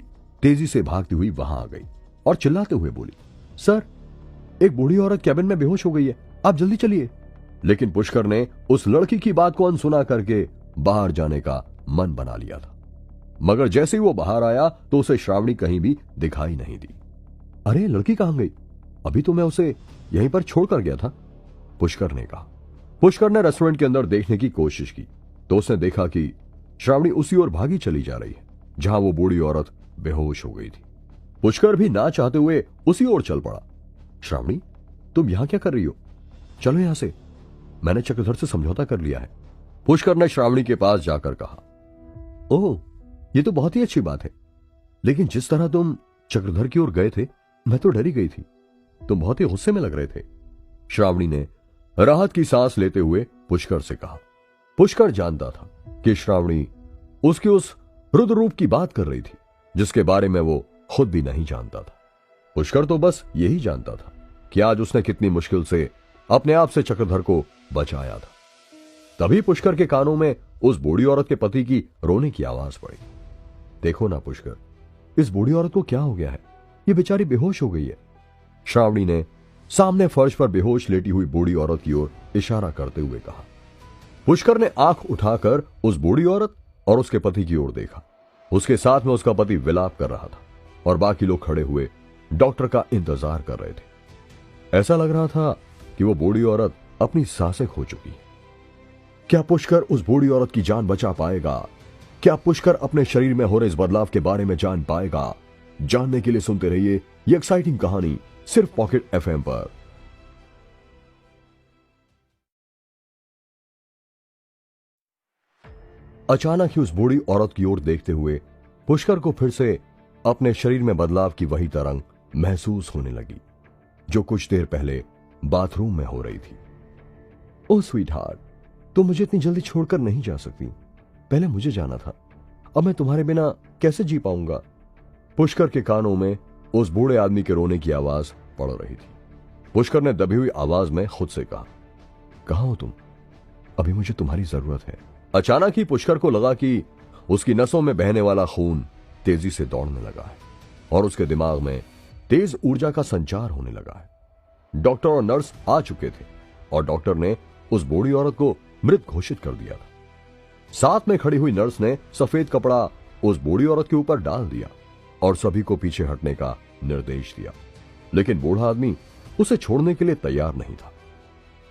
तेजी से भागती हुई वहां आ गई और चिल्लाते हुए बोली, सर, एक बूढ़ी औरत कैबिन में बेहोश हो गई है, आप जल्दी चलिए। लेकिन पुष्कर ने उस लड़की की बात को अनसुना करके बाहर जाने का मन बना लिया था, मगर जैसे ही वो बाहर आया तो उसे श्रावणी कहीं भी दिखाई नहीं दी। अरे, लड़की कहां गई? अभी तो मैं उसे यहीं पर छोड़कर गया था, पुष्कर ने कहा। पुष्कर ने रेस्टोरेंट के अंदर देखने की कोशिश की तो उसने देखा कि श्रावणी उसी ओर भागी चली जा रही है जहां वो बूढ़ी औरत बेहोश हो गई थी। पुष्कर भी ना चाहते हुए उसी ओर चल पड़ा। श्रावणी, तुम यहां क्या कर रही हो? चलो यहां से, मैंने चक्रधर से समझौता कर लिया है, पुष्कर ने श्रावणी के पास जाकर कहा। ओह, ये तो बहुत ही अच्छी बात है, लेकिन जिस तरह तुम चक्रधर की ओर गए थे मैं तो डरी गई थी, तुम बहुत ही गुस्से में लग रहे थे, श्रावणी ने राहत की सांस लेते हुए पुष्कर से कहा। पुष्कर जानता था कि श्रावणी उसकी उस रुद्र रूप की बात कर रही थी जिसके बारे में वो खुद भी नहीं जानता था। पुष्कर तो बस यही जानता था कि आज उसने कितनी मुश्किल से अपने आप से चक्रधर को बचाया था। तभी पुष्कर के कानों में उस बूढ़ी औरत के पति की रोने की आवाज पड़ी। देखो ना पुष्कर, इस बूढ़ी औरत को क्या हो गया है, ये बेचारी बेहोश हो गई है, श्रावणी ने सामने फर्श पर बेहोश लेटी हुई बूढ़ी औरत की ओर इशारा करते हुए कहा। पुष्कर ने आंख उठाकर उस बूढ़ी औरत और उसके पति की ओर देखा। उसके साथ में उसका पति विलाप कर रहा था और बाकी लोग खड़े हुए डॉक्टर का इंतजार कर रहे थे। ऐसा लग रहा था कि वो बूढ़ी औरत अपनी सांसें खो चुकी है। क्या पुष्कर उस बूढ़ी औरत की जान बचा पाएगा? क्या पुष्कर अपने शरीर में हो रहे इस बदलाव के बारे में जान पाएगा? जानने के लिए सुनते रहिए ये एक्साइटिंग कहानी सिर्फ पॉकेट एफएम पर। अचानक ही उस बूढ़ी औरत की ओर देखते हुए पुष्कर को फिर से अपने शरीर में बदलाव की वही तरंग महसूस होने लगी जो कुछ देर पहले बाथरूम में हो रही थी। ओह स्वीट हार्ट, तुम मुझे इतनी जल्दी छोड़कर नहीं जा सकती। पहले मुझे जाना था, अब मैं तुम्हारे बिना कैसे जी पाऊंगा। पुष्कर के कानों में उस बूढ़े आदमी के रोने की आवाज पड़ रही थी। पुष्कर ने दबी हुई आवाज में खुद से कहा, कहां हो तुम? अभी मुझे तुम्हारी जरूरत है। अचानक ही पुष्कर को लगा कि उसकी नसों में बहने वाला खून तेजी से दौड़ने लगा है और उसके दिमाग में तेज ऊर्जा का संचार होने लगा है। डॉक्टर और नर्स आ चुके थे और डॉक्टर ने उस बूढ़ी औरत को मृत घोषित कर दिया था। साथ में खड़ी हुई नर्स ने सफेद कपड़ा उस बूढ़ी औरत के ऊपर डाल दिया और सभी को पीछे हटने का निर्देश दिया, लेकिन बूढ़ा आदमी उसे छोड़ने के लिए तैयार नहीं था।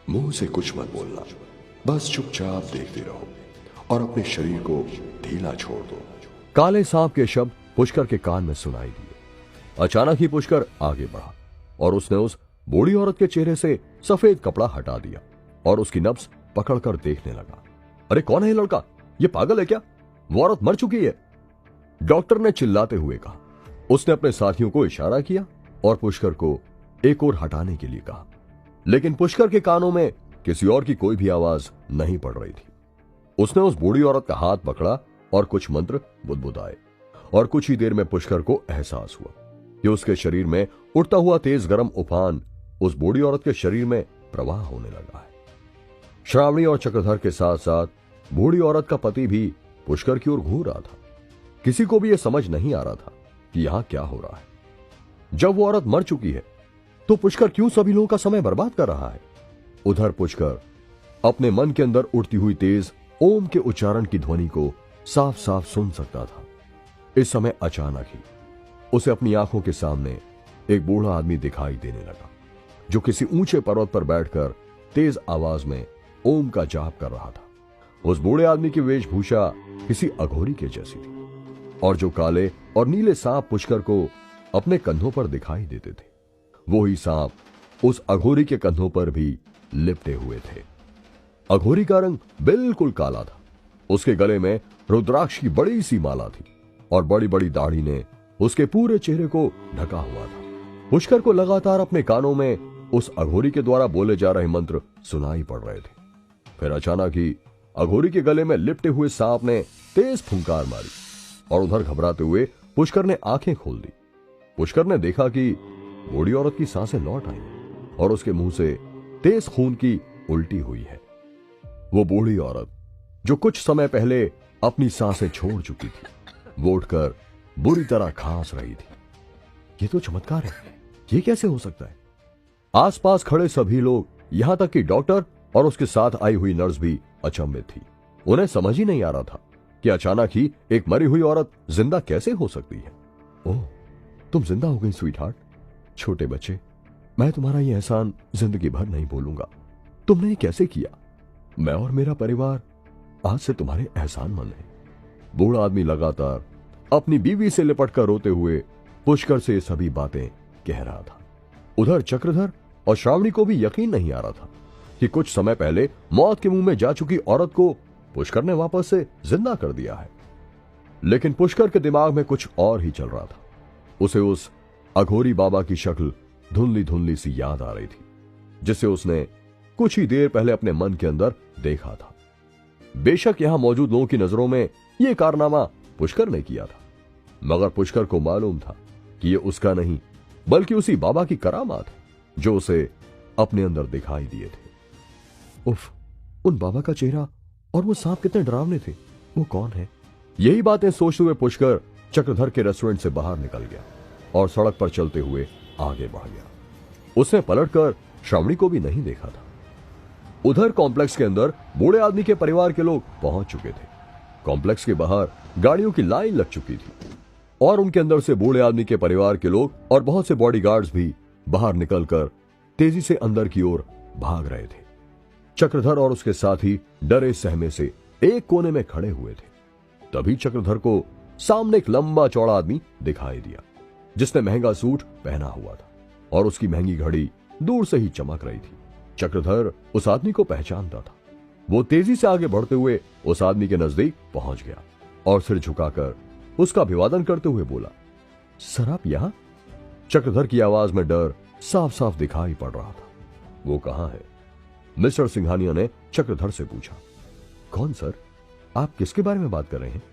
मुंह से कुछ मत बोलना, बस चुपचाप देखते रहो और अपने शरीर को ढीला छोड़ दो। काले सांप के शब्द पुष्कर के कान में सुनाई दिए। अचानक ही पुष्कर आगे बढ़ा और उसने उस बूढ़ी औरत के चेहरे से सफेद कपड़ा हटा दिया और उसकी नब्ज पकड़कर देखने लगा। अरे कौन है ये लड़का? ये पागल है क्या? वो औरत मर चुकी है, डॉक्टर ने चिल्लाते हुए कहा। उसने अपने साथियों को इशारा किया और पुष्कर को एक और हटाने के लिए कहा, लेकिन पुष्कर के कानों में किसी और की कोई भी आवाज नहीं पड़ रही थी। उसने उस बूढ़ी औरत का हाथ पकड़ा और कुछ मंत्र बुदबुदाए और कुछ ही देर में पुष्कर को एहसास हुआ कि उसके शरीर में उठता हुआ तेज गर्म उफान उस बूढ़ी औरत के शरीर में प्रवाह होने लगा है। श्रावणी और चक्रधर के साथ साथ बूढ़ी औरत का पति भी पुष्कर की ओर घूर रहा था। किसी को भी यह समझ नहीं आ रहा था कि यहां क्या हो रहा है। जब वो औरत मर चुकी है तो पुष्कर क्यों सभी लोगों का समय बर्बाद कर रहा है? उधर पुष्कर अपने मन के अंदर उठती हुई तेज ओम के उच्चारण की ध्वनि को साफ साफ सुन सकता था। इस समय अचानक ही उसे अपनी आंखों के सामने एक बूढ़ा आदमी दिखाई देने लगा जो किसी ऊंचे पर्वत पर बैठकर तेज आवाज में ओम का जाप कर रहा था। उस बूढ़े आदमी की वेशभूषा किसी अघोरी के जैसी थी और जो काले और नीले सांप पुष्कर को अपने कंधों पर दिखाई देते थे, वो ही सांप उस अघोरी के कंधों पर भी लिपटे हुए थे। अघोरी का रंग बिल्कुल काला था। उसके गले में रुद्राक्ष की बड़ी सी माला थी और बड़ी बड़ी दाढ़ी ने उसके पूरे चेहरे को ढका हुआ था। पुष्कर को लगातार अपने कानों में उस अघोरी के द्वारा बोले जा रहे मंत्र सुनाई पड़ रहे थे। फिर अचानक ही अघोरी के गले में लिपटे हुए सांप ने तेज फुंकार मारी और उधर घबराते हुए पुष्कर ने आंखें खोल दी। पुष्कर ने देखा कि बूढ़ी औरत की सांसें लौट आई और उसके मुंह से तेज खून की उल्टी हुई है। वो बूढ़ी औरत जो कुछ समय पहले अपनी सांसें छोड़ चुकी थी, वो उठकर बुरी तरह खांस रही थी। ये तो चमत्कार है, ये कैसे हो सकता है? आसपास खड़े सभी लोग, यहां तक कि डॉक्टर और उसके साथ आई हुई नर्स भी अचंभित थी। उन्हें समझ ही नहीं आ रहा था कि अचानक ही एक मरी हुई औरत जिंदा कैसे हो सकती है। ओह, तुम जिंदा हो गई स्वीट हार्ट। छोटे बच्चे, मैं तुम्हारा ये एहसान जिंदगी भर नहीं भूलूंगा। तुमने ये कैसे किया? मैं और मेरा परिवार आज से तुम्हारे एहसानमंद है। बूढ़ा आदमी लगातार अपनी बीवी से लिपटकर रोते हुए पुष्कर से सभी बातें कह रहा था। उधर चक्रधर और श्रावणी को भी यकीन नहीं आ रहा था कि कुछ समय पहले मौत के मुंह में जा चुकी औरत को पुष्कर ने वापस से जिंदा कर दिया है। लेकिन पुष्कर के दिमाग में कुछ और ही चल रहा था। उसे उस अघोरी बाबा की शक्ल धुंधली धुंधली सी याद आ रही थी, जिसे उसने कुछ ही देर पहले अपने मन के अंदर देखा था। बेशक यहां मौजूद लोगों की नजरों में यह कारनामा पुष्कर ने किया था, मगर पुष्कर को मालूम था कि यह उसका नहीं बल्कि उसी बाबा की करामात है जो उसे अपने अंदर दिखाई दिए थे। उफ, उन बाबा का चेहरा और वो सांप कितने डरावने थे। वो कौन है? यही बातें सोचते हुए पुष्कर चक्रधर के रेस्टोरेंट से बाहर निकल गया और सड़क पर चलते हुए आगे बढ़ गया। उसने पलटकर श्रावणी को भी नहीं देखा था। उधर कॉम्प्लेक्स के अंदर बूढ़े आदमी के परिवार के लोग पहुंच चुके थे। कॉम्प्लेक्स के बाहर गाड़ियों की लाइन लग चुकी थी और उनके अंदर से बूढ़े आदमी के परिवार के लोग और बहुत से बॉडीगार्ड्स भी बाहर निकलकर तेजी से अंदर की ओर भाग रहे थे। चक्रधर और उसके साथी डरे सहमे से एक कोने में खड़े हुए थे। तभी चक्रधर को सामने एक लंबा चौड़ा आदमी दिखाई दिया जिसने महंगा सूट पहना हुआ था और उसकी महंगी घड़ी दूर से ही चमक रही थी। चक्रधर उस आदमी को पहचानता था। वो तेजी से आगे बढ़ते हुए उस आदमी के नजदीक पहुंच गया और सिर झुकाकर उसका अभिवादन करते हुए बोला, सर आप यहां? चक्रधर की आवाज में डर साफ साफ दिखाई पड़ रहा था। वो कहां है? मिस्टर सिंघानिया ने चक्रधर से पूछा। कौन सर? आप किसके बारे में बात कर रहे हैं?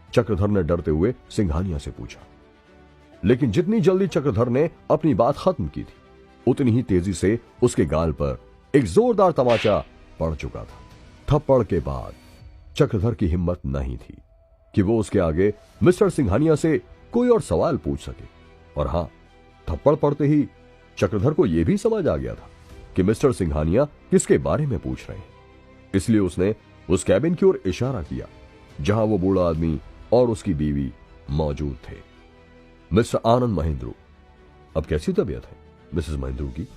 चक्रधर ने डरते हुए सिंघानिया से पूछा। लेकिन जितनी जल्दी चक्रधर ने अपनी बात खत्म की थी, उतनी ही तेजी से उसके गाल पर एक जोरदार तमाचा पड़ चुका था। थप्पड़ के बाद चक्रधर की हिम्मत नहीं थी कि वो उसके आगे मिस्टर सिंघानिया से कोई और सवाल पूछ सके। और हां, थप्पड़ पड़ते ही चक्रधर को यह भी समझ आ गया था कि मिस्टर सिंघानिया किसके बारे में पूछ रहे हैं। इसलिए उसने उस कैबिन की ओर इशारा किया जहां वो बूढ़ा आदमी और उसकी बीवी मौजूद थे। मिस्टर आनंद महेंद्रू, अब कैसी तबीयत है मिसेस महेंद्रू की?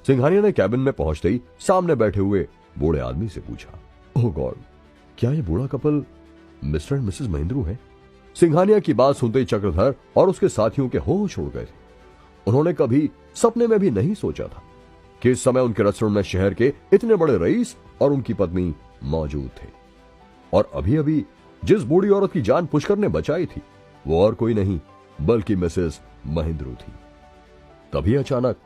सिंघानिया ने कैबिन में पहुंचते ही सामने बैठे हुए बूढ़े आदमी से पूछा। ओह गॉड, क्या ये बूढ़ा couple mister and Mrs Mahendru है? सिंघानिया की बात सुनते ही चक्रधर और उसके साथियों के होश उड़ गए थे। उन्होंने कभी सपने में भी नहीं सोचा था कि इस समय उनके रेस्टोरेंट में शहर के इतने बड़े रईस और उनकी पत्नी मौजूद थे। और अभी अभी जिस बूढ़ी औरत की जान पुष्कर ने बचाई थी, वो और कोई नहीं बल्कि मिसेस महेंद्रू थी। तभी अचानक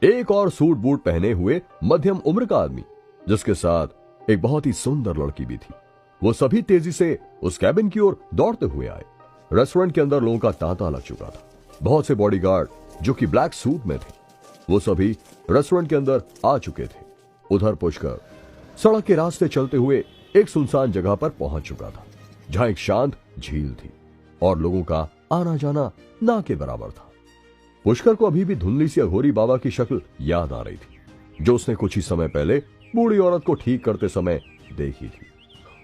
एक और सूट बूट पहने हुए मध्यम उम्र का आदमी, जिसके साथ एक बहुत ही सुंदर लड़की भी थी, वो सभी तेजी से उस कैबिन की ओर दौड़ते हुए आए। रेस्टोरेंट के अंदर लोगों का तांता लग चुका था। बहुत से बॉडीगार्ड जो कि ब्लैक सूट में थे, वो सभी रेस्टोरेंट के अंदर आ चुके थे। उधर पुष्कर सड़क के रास्ते चलते हुए एक सुनसान जगह पर पहुंच चुका था, जहां एक शांत झील थी और लोगों का आना जाना ना के बराबर था। पुष्कर को अभी भी धुंधली सी अघोरी बाबा की शक्ल याद आ रही थी, जो उसने कुछ ही समय पहले बूढ़ी औरत को ठीक करते समय देखी थी।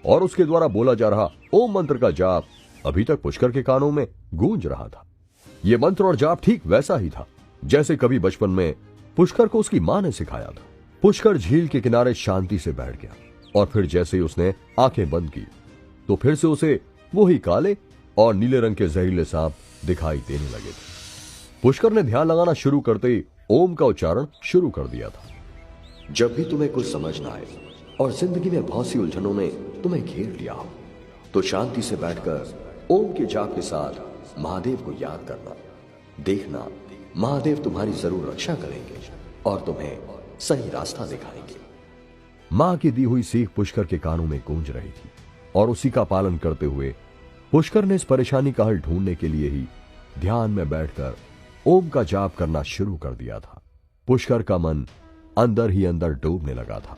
और उसके द्वारा बोला जा रहा ओम मंत्र का जाप अभी तक पुष्कर के कानों में गूंज रहा था। यह मंत्र और जाप ठीक वैसा ही था जैसे कभी बचपन में पुष्कर को उसकी मां ने सिखाया था। पुष्कर झील के किनारे शांति से बैठ गया और फिर जैसे ही उसने आंखें बंद की तो फिर से उसे वही काले और नीले रंग के जहरीले सांप दिखाई देने लगे थे। पुष्कर ने ध्यान लगाना शुरू करते ही ओम का उच्चारण शुरू कर दिया था। जब भी तुम्हें कुछ समझ ना आए और जिंदगी में बहुत सी उलझनों ने तुम्हें घेर लिया हो, तो शांति से बैठकर ओम के जाप के साथ महादेव को याद करना। देखना, महादेव तुम्हारी जरूर रक्षा करेंगे और तुम्हें सही रास्ता दिखाएंगे। मां की दी हुई सीख पुष्कर के कानों में गूंज रही थी और उसी का पालन करते हुए पुष्कर ने इस परेशानी का हल ढूंढने के लिए ही ध्यान में बैठकर ओम का जाप करना शुरू कर दिया था। पुष्कर का मन अंदर ही अंदर डूबने लगा था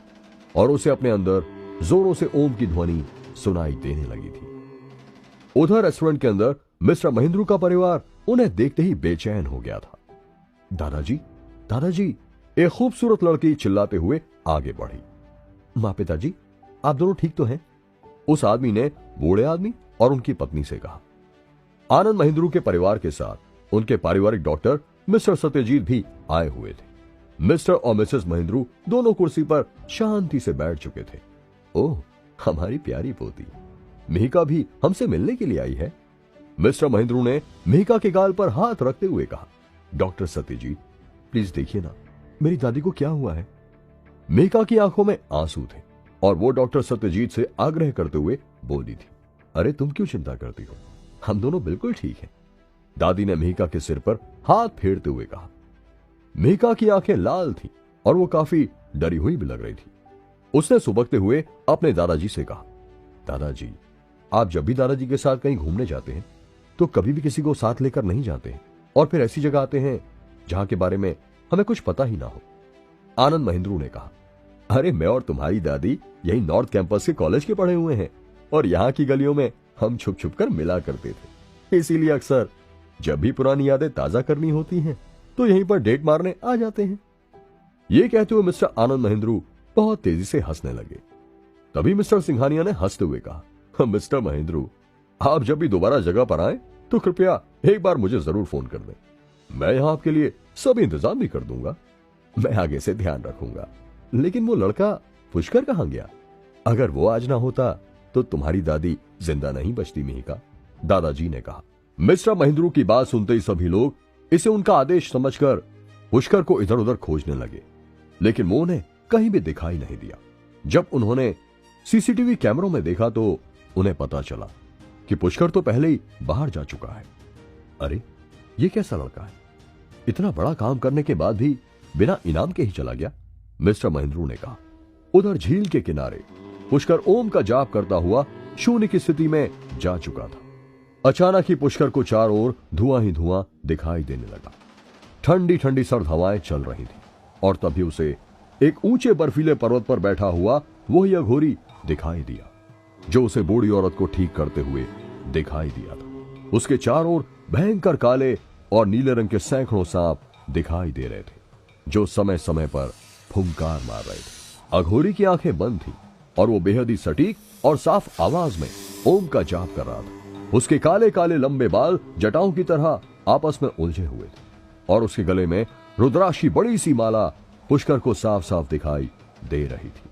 और उसे अपने अंदर जोरों से ओम की ध्वनि सुनाई देने लगी थी। उधर रेस्टोरेंट के अंदर मिस्टर महेंद्रू का परिवार उन्हें देखते ही बेचैन हो गया था। दादाजी, दादाजी, एक खूबसूरत लड़की चिल्लाते हुए आगे बढ़ी। मां, पिताजी, आप दोनों ठीक तो हैं? उस आदमी ने बूढ़े आदमी और उनकी पत्नी से कहा। आनंद महेंद्रू के परिवार के साथ उनके पारिवारिक डॉक्टर मिस्टर सत्यजीत भी आए हुए थे। मिस्टर और मिसेस महेंद्रू दोनों कुर्सी पर शांति से बैठ चुके थे। ओह, हमारी प्यारी पोती मिहिका भी हमसे मिलने के लिए आई है। मिस्टर महेंद्रू ने मिहिका के गाल पर हाथ रखते हुए कहा। डॉक्टर सत्यजीत, प्लीज देखिए ना, मेरी दादी को क्या हुआ है? मिहिका की आंखों में आंसू थे और वो डॉक्टर सत्यजीत से आग्रह करते हुए बोली थी, अरे तुम क्यों चिंता करती हो, हम दोनों बिल्कुल ठीक हैं। दादी ने मिहिका के सिर पर हाथ फेरते हुए कहा। मिहिका की आंखें लाल थीं और वो काफी डरी हुई भी लग रही थी। उसने सुबकते हुए अपने दादाजी से कहा, दादाजी, आप जब भी दादाजी के साथ कहीं घूमने जाते हैं तो कभी भी किसी को साथ लेकर नहीं जाते हैं और फिर ऐसी जगह आते हैं जहां के बारे में हमें कुछ पता ही ना हो। आनंद महेंद्रू ने कहा, अरे मैं और तुम्हारी दादी यही नॉर्थ कैंपस के कॉलेज के पढ़े हुए हैं और यहाँ की गलियों में हम छुप छुप कर मिला करते थे। इसीलिए अक्सर जब भी पुरानी यादें ताजा करनी होती हैं तो यहीं पर डेट मारने आ जाते हैं। ये कहते हुए मिस्टर आनंद महेंद्रू बहुत तेजी से हंसने लगे। तभी मिस्टर सिंघानिया ने हंसते हुए कहा, मिस्टर महेंद्रू, आप जब भी दोबारा जगह पर आए तो कृपया एक बार मुझे जरूर फोन कर दें। मैं यहां आपके लिए सब इंतजाम भी कर दूंगा। मैं आगे से ध्यान रखूंगा। लेकिन वो लड़का पुष्कर कहां गया? अगर वो आज ना होता तो तुम्हारी दादी जिंदा नहीं बचती मिहिका, दादाजी ने कहा। मिस्टर महेंद्रू की बात सुनते ही सभी लोग इसे उनका आदेश समझकर पुष्कर को इधर उधर खोजने लगे, लेकिन वो उन्हें कहीं भी दिखाई नहीं दिया। जब उन्होंने सीसीटीवी कैमरों में देखा तो उन्हें पता चला कि पुष्कर तो पहले ही बाहर जा चुका है। अरे ये कैसा लड़का है, इतना बड़ा काम करने के बाद भी बिना इनाम के ही चला गया, मिस्टर महेंद्रू ने कहा। उधर झील के किनारे पुष्कर ओम का जाप करता हुआ शून्य की स्थिति में जा चुका था। अचानक ही पुष्कर को चारों ओर धुआं ही धुआं दिखाई देने लगा। ठंडी ठंडी सर्द हवाएं चल रही थी और तभी उसे एक ऊंचे बर्फीले पर्वत पर बैठा हुआ वही अघोरी दिखाई दिया, जो उसे बूढ़ी औरत को ठीक करते हुए दिखाई दिया था। उसके चारों ओर भयंकर काले और नीले रंग के सैकड़ों सांप दिखाई दे रहे थे, जो समय समय पर फुंकार मार रहे थे। अघोरी की आंखें बंद थी और वो बेहद ही सटीक और साफ आवाज में ओम का जाप कर रहा था। उसके काले काले लंबे बाल जटाओं की तरह आपस में उलझे हुए थे और उसके गले में रुद्राक्ष की बड़ी सी माला पुष्कर को साफ साफ दिखाई दे रही थी।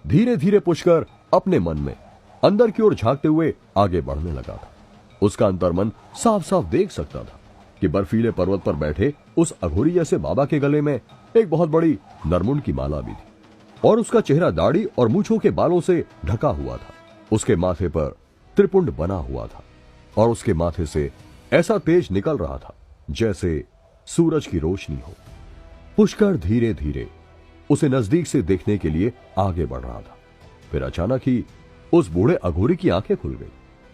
धीरे धीरे पुष्कर अपने मन में अंदर की ओर झांकते हुए आगे बढ़ने लगा था। उसका अंतर्मन साफ साफ देख सकता था कि बर्फीले पर्वत पर बैठे उस अघोरी जैसे बाबा के गले में एक बहुत बड़ी नरमुंड की माला भी थी और उसका चेहरा दाढ़ी और मूंछों के बालों से ढका हुआ था। उसके माथे पर त्रिपुंड बना हुआ था और उसके माथे से ऐसा तेज निकल रहा था जैसे सूरज की रोशनी हो। पुष्कर धीरे धीरे उसे नजदीक से देखने के लिए आगे बढ़ रहा था। फिर अचानक ही उस बूढ़े अघोरी की आंखें खुल गई,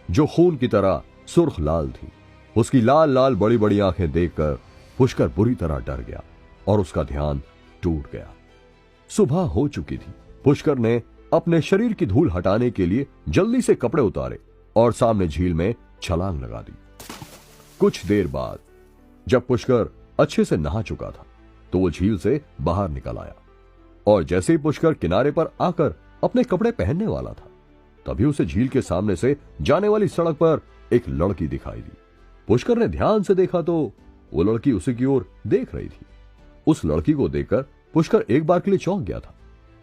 जो खून की तरह सुर्ख लाल थी। उसकी लाल लाल बड़ी बड़ी आंखें देखकर पुष्कर बुरी तरह डर गया और उसका ध्यान टूट गया। सुबह हो चुकी थी। पुष्कर ने अपने शरीर की धूल हटाने के लिए जल्दी से कपड़े उतारे और सामने झील में छलांग लगा दी। कुछ देर बाद जब पुष्कर अच्छे से नहा चुका था तो वो झील से बाहर निकल आया और जैसे ही पुष्कर किनारे पर आकर अपने कपड़े पहनने वाला था, तभी उसे झील के सामने से जाने वाली सड़क पर एक लड़की दिखाई दी। पुष्कर ने ध्यान से देखा तो वो लड़की उसी की ओर देख रही थी। उस लड़की को देखकर पुष्कर एक बार के लिए चौंक गया था,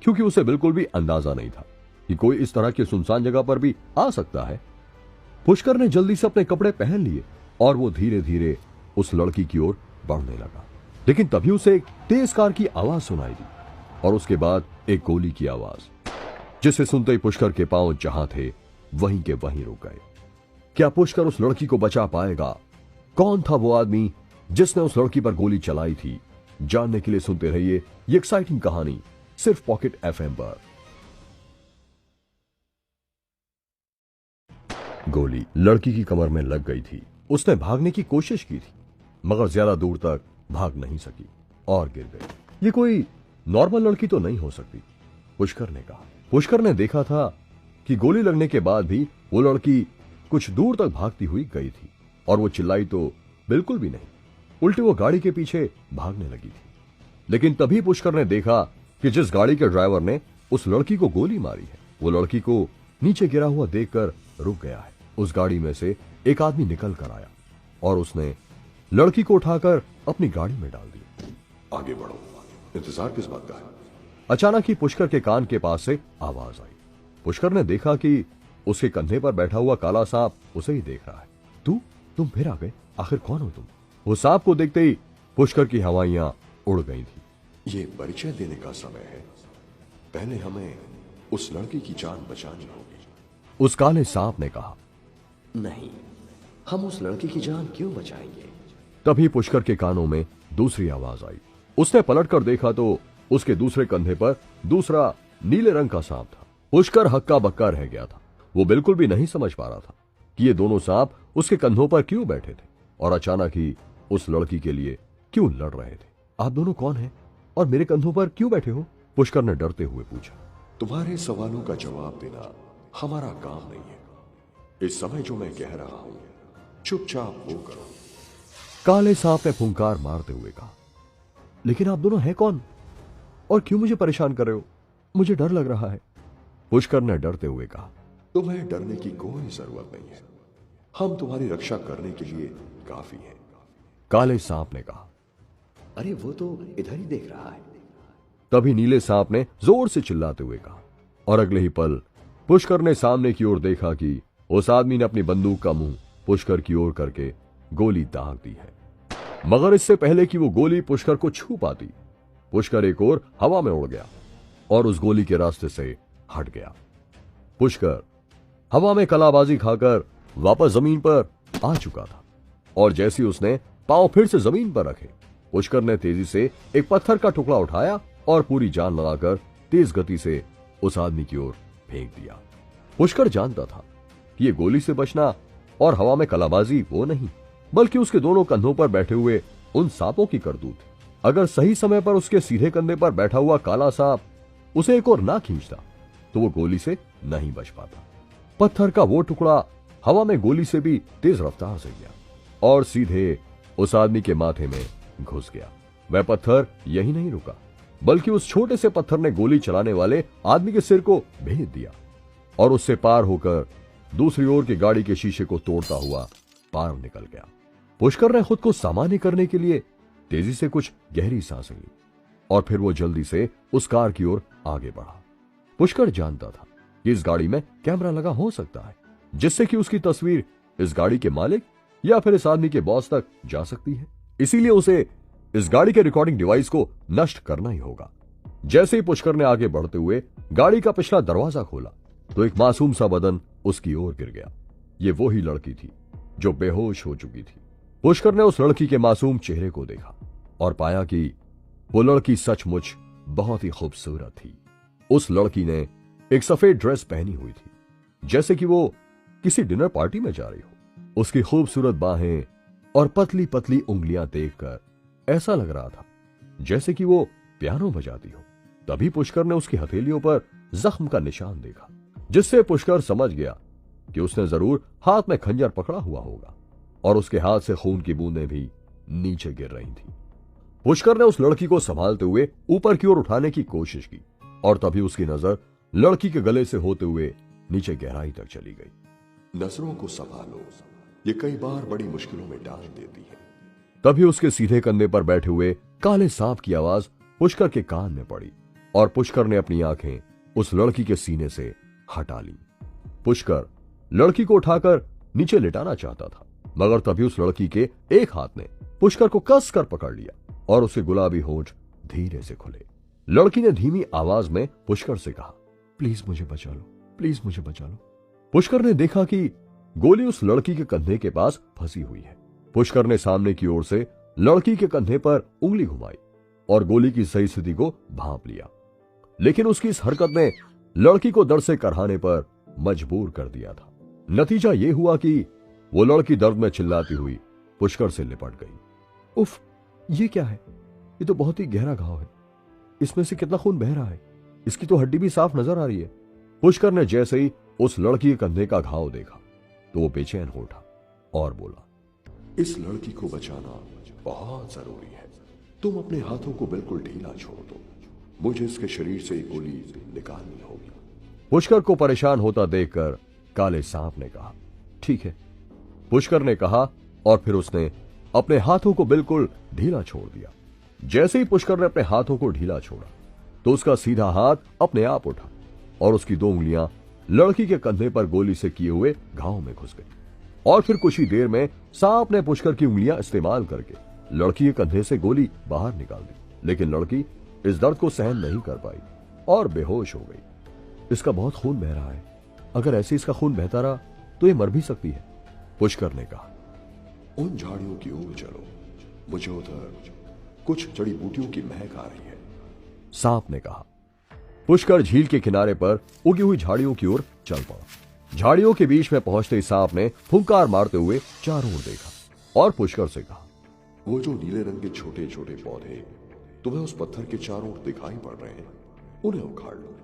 क्योंकि उसे बिल्कुल भी अंदाजा नहीं था कि कोई इस तरह की सुनसान जगह पर भी आ सकता है। पुष्कर ने जल्दी से अपने कपड़े पहन लिए और वो धीरे धीरे उस लड़की की ओर बढ़ने लगा, लेकिन तभी उसे एक तेज कार की आवाज सुनाई दी और उसके बाद एक गोली की आवाज, जिसे सुनते ही पुष्कर के पांव जहां थे वहीं के वहीं रुक गए। क्या पुष्कर उस लड़की को बचा पाएगा? कौन था वो आदमी जिसने उस लड़की पर गोली चलाई थी? जानने के लिए सुनते रहिए ये एक्साइटिंग कहानी सिर्फ पॉकेट एफएम पर। गोली लड़की की कमर में लग गई थी। उसने भागने की कोशिश की थी, मगर ज्यादा दूर तक भाग नहीं सकी और गिर गई। ये कोई नॉर्मल लड़की तो नहीं हो सकती, पुष्कर ने कहा। पुष्कर ने देखा था कि गोली लगने के बाद भी वो लड़की कुछ दूर तक भागती हुई गई थी और वो चिल्लाई तो बिल्कुल भी नहीं, उल्टे वो गाड़ी के पीछे भागने लगी थी। लेकिन तभी पुष्कर ने देखा कि जिस गाड़ी के ड्राइवर ने उस लड़की को गोली मारी है, वो लड़की को नीचे गिरा हुआ देखकर रुक गया है। उस गाड़ी में से एक आदमी निकल कर आया और उसने लड़की को उठाकर अपनी गाड़ी में डाल दिया। आगे बढ़ो, इंतजार किस बात का है? अचानक ही पुष्कर के कान के पास से आवाज आई। पुष्कर ने देखा कि उसके कंधे पर बैठा हुआ काला सांप उसे ही देख रहा है। तुम फिर आ गए, आखिर कौन हो तुम? वो सांप को देखते ही पुष्कर की हवाइयां उड़ गई थी। ये परिचय देने का समय है, पहले हमें उस लड़की की जान बचानी होगी, उस काले सांप ने कहा। नहीं, हम उस लड़की की जान क्यों बचाएंगे? तभी पुष्कर के कानों में दूसरी आवाज आई। उसने पलटकर देखा तो उसके दूसरे कंधे पर दूसरा नीले रंग का सांप था। पुष्कर हक्का बक्का रह गया था। वो बिल्कुल भी नहीं समझ पा रहा था कि ये दोनों सांप उसके कंधों पर क्यों बैठे थे और अचानक ही उस लड़की के लिए क्यों लड़ रहे थे। आप दोनों कौन हैं और मेरे कंधों पर क्यों बैठे हो? पुष्कर ने डरते हुए पूछा। तुम्हारे सवालों का जवाब देना हमारा काम नहीं है। इस समय जो मैं कह रहा हूं चुपचाप वो करो। काले सांप ने फुंकार मारते हुए कहा। लेकिन आप दोनों हैं कौन और क्यों मुझे परेशान कर रहे हो? मुझे डर लग रहा है, पुष्कर ने डरते हुए कहा। तुम्हें डरने की कोई जरूरत नहीं है, हम तुम्हारी रक्षा करने के लिए काफी हैं। काले सांप ने कहा। अरे वो तो इधर ही देख रहा है। तभी नीले सांप ने जोर से चिल्लाते हुए कहा और अगले ही पल पुष्कर ने सामने की ओर देखा कि उस आदमी ने अपनी बंदूक का मुंह पुष्कर की ओर करके गोली दाग दी है। मगर इससे पहले कि वो गोली पुष्कर को छू पाती, पुष्कर एक और हवा में उड़ गया और उस गोली के रास्ते से हट गया। पुष्कर हवा में कलाबाजी खाकर वापस जमीन पर आ चुका था और जैसे ही उसने पांव फिर से जमीन पर रखे, पुष्कर ने तेजी से एक पत्थर का टुकड़ा उठाया और पूरी जान लगाकर तेज गति से उस आदमी की ओर फेंक दिया। पुष्कर जानता था कि ये गोली से बचना और हवा में कलाबाजी वो नहीं, बल्कि उसके दोनों कंधों पर बैठे हुए उन सांपों की करतूत। अगर सही समय पर उसके सीधे कंधे पर बैठा हुआ काला सांप उसे एक और ना खींचता तो वो गोली से नहीं बच पाता। पत्थर का वो टुकड़ा हवा में गोली से भी तेज रफ्तार से गया और सीधे उस आदमी के माथे में घुस गया। वह पत्थर यही नहीं रुका, बल्कि उस छोटे से पत्थर ने गोली चलाने वाले आदमी के सिर को भेद दिया और उससे पार होकर दूसरी ओर की गाड़ी के शीशे को तोड़ता हुआ पार निकल गया। पुष्कर ने खुद को सामान्य करने के लिए तेजी से कुछ गहरी सांसें ली और फिर वो जल्दी से उस कार की ओर आगे बढ़ा। पुष्कर जानता था कि इस गाड़ी में कैमरा लगा हो सकता है, जिससे कि उसकी तस्वीर इस गाड़ी के मालिक या फिर इस आदमी के बॉस तक जा सकती है। इसीलिए उसे इस गाड़ी के रिकॉर्डिंग डिवाइस को नष्ट करना ही होगा। जैसे ही पुष्कर ने आगे बढ़ते हुए गाड़ी का पिछला दरवाजा खोला तो एक मासूम सा बदन उसकी ओर गिर गया। ये वो ही लड़की थी जो बेहोश हो चुकी थी। पुष्कर ने उस लड़की के मासूम चेहरे को देखा और पाया कि वो लड़की सचमुच बहुत ही खूबसूरत थी। उस लड़की ने एक सफेद ड्रेस पहनी हुई थी, जैसे कि वो किसी डिनर पार्टी में जा रही हो। उसकी खूबसूरत बाहें और पतली पतली उंगलियां देखकर ऐसा लग रहा था जैसे कि वो पियानो बजाती हो। तभी पुष्कर ने उसकी हथेलियों पर जख्म का निशान देखा, जिससे पुष्कर समझ गया कि उसने जरूर हाथ में खंजर पकड़ा हुआ होगा और उसके हाथ से खून की बूंदें भी नीचे गिर रही थी। पुष्कर ने उस लड़की को संभालते हुए ऊपर की ओर उठाने की कोशिश की और तभी उसकी नजर लड़की के गले से होते हुए नीचे गहराई तक चली गई। नजरों को संभालो, ये कई बार बड़ी मुश्किलों में डाल देती है। तभी उसके सीधे कंधे पर बैठे हुए काले सांप की आवाज पुष्कर के कान में पड़ी और पुष्कर ने अपनी आंखें उस लड़की के सीने से हटा ली। पुष्कर लड़की को उठाकर नीचे लिटाना चाहता था, मगर तभी उस लड़की के एक हाथ ने पुष्कर को कस कर पकड़ लिया और उसके गुलाबी होंठ धीरे से खुले। लड़की ने धीमी आवाज में पुष्कर से कहा, प्लीज मुझे बचा लो, प्लीज मुझे बचा लो। पुष्कर ने देखा कि गोली उस लड़की के कंधे के पास फंसी हुई है। पुष्कर ने सामने की ओर से लड़की के कंधे पर उंगली घुमाई और गोली की सही स्थिति को भांप लिया, लेकिन उसकी इस हरकत ने लड़की को दर्द से करहाने पर मजबूर कर दिया था। नतीजा यह हुआ कि वो लड़की दर्द में चिल्लाती हुई पुष्कर से लिपट गई। उफ, ये क्या है? ये तो बहुत ही गहरा घाव है। इसमें से कितना खून बह रहा है। इसकी तो हड्डी भी साफ नजर आ रही है। पुष्कर ने जैसे ही उस लड़की के कंधे का घाव देखा तो वो बेचैन हो उठा और बोला, इस लड़की को बचाना बहुत जरूरी है। तुम अपने हाथों को बिल्कुल ढीला छोड़ दो। मुझे इसके शरीर से एक गोली निकालनी होगी। पुष्कर को परेशान होता देखकर काले सांप ने कहा, ठीक है। पुष्कर ने कहा और फिर उसने अपने हाथों को बिल्कुल ढीला छोड़ दिया। जैसे ही पुष्कर ने अपने हाथों को ढीला छोड़ा तो उसका सीधा हाथ अपने आप उठा और उसकी दो उंगलियां लड़की के कंधे पर गोली से किए हुए घाव में घुस गई और फिर कुछ ही देर में सांप ने पुष्कर की उंगलियां इस्तेमाल करके लड़की के कंधे से गोली बाहर निकाल दी। लेकिन लड़की इस दर्द को सहन नहीं कर पाई और बेहोश हो गई। इसका बहुत खून बह रहा है। अगर ऐसे इसका खून बहता रहा तो ये मर भी सकती है। पुष्कर ने कहा, उन झाड़ियों की ओर चलो, मुझे उधर कुछ जड़ी बूटियों की महक आ रही है। सांप ने कहा। पुष्कर झील के किनारे पर उगी हुई झाड़ियों की ओर चल पड़ा। झाड़ियों के बीच में पहुंचते ही सांप ने फुंकार मारते हुए चारों ओर देखा और पुष्कर से कहा, वो जो नीले रंग के छोटे छोटे पौधे तुम्हें उस पत्थर के चारों ओर दिखाई पड़ रहे हैं, उन्हें उखाड़ लो।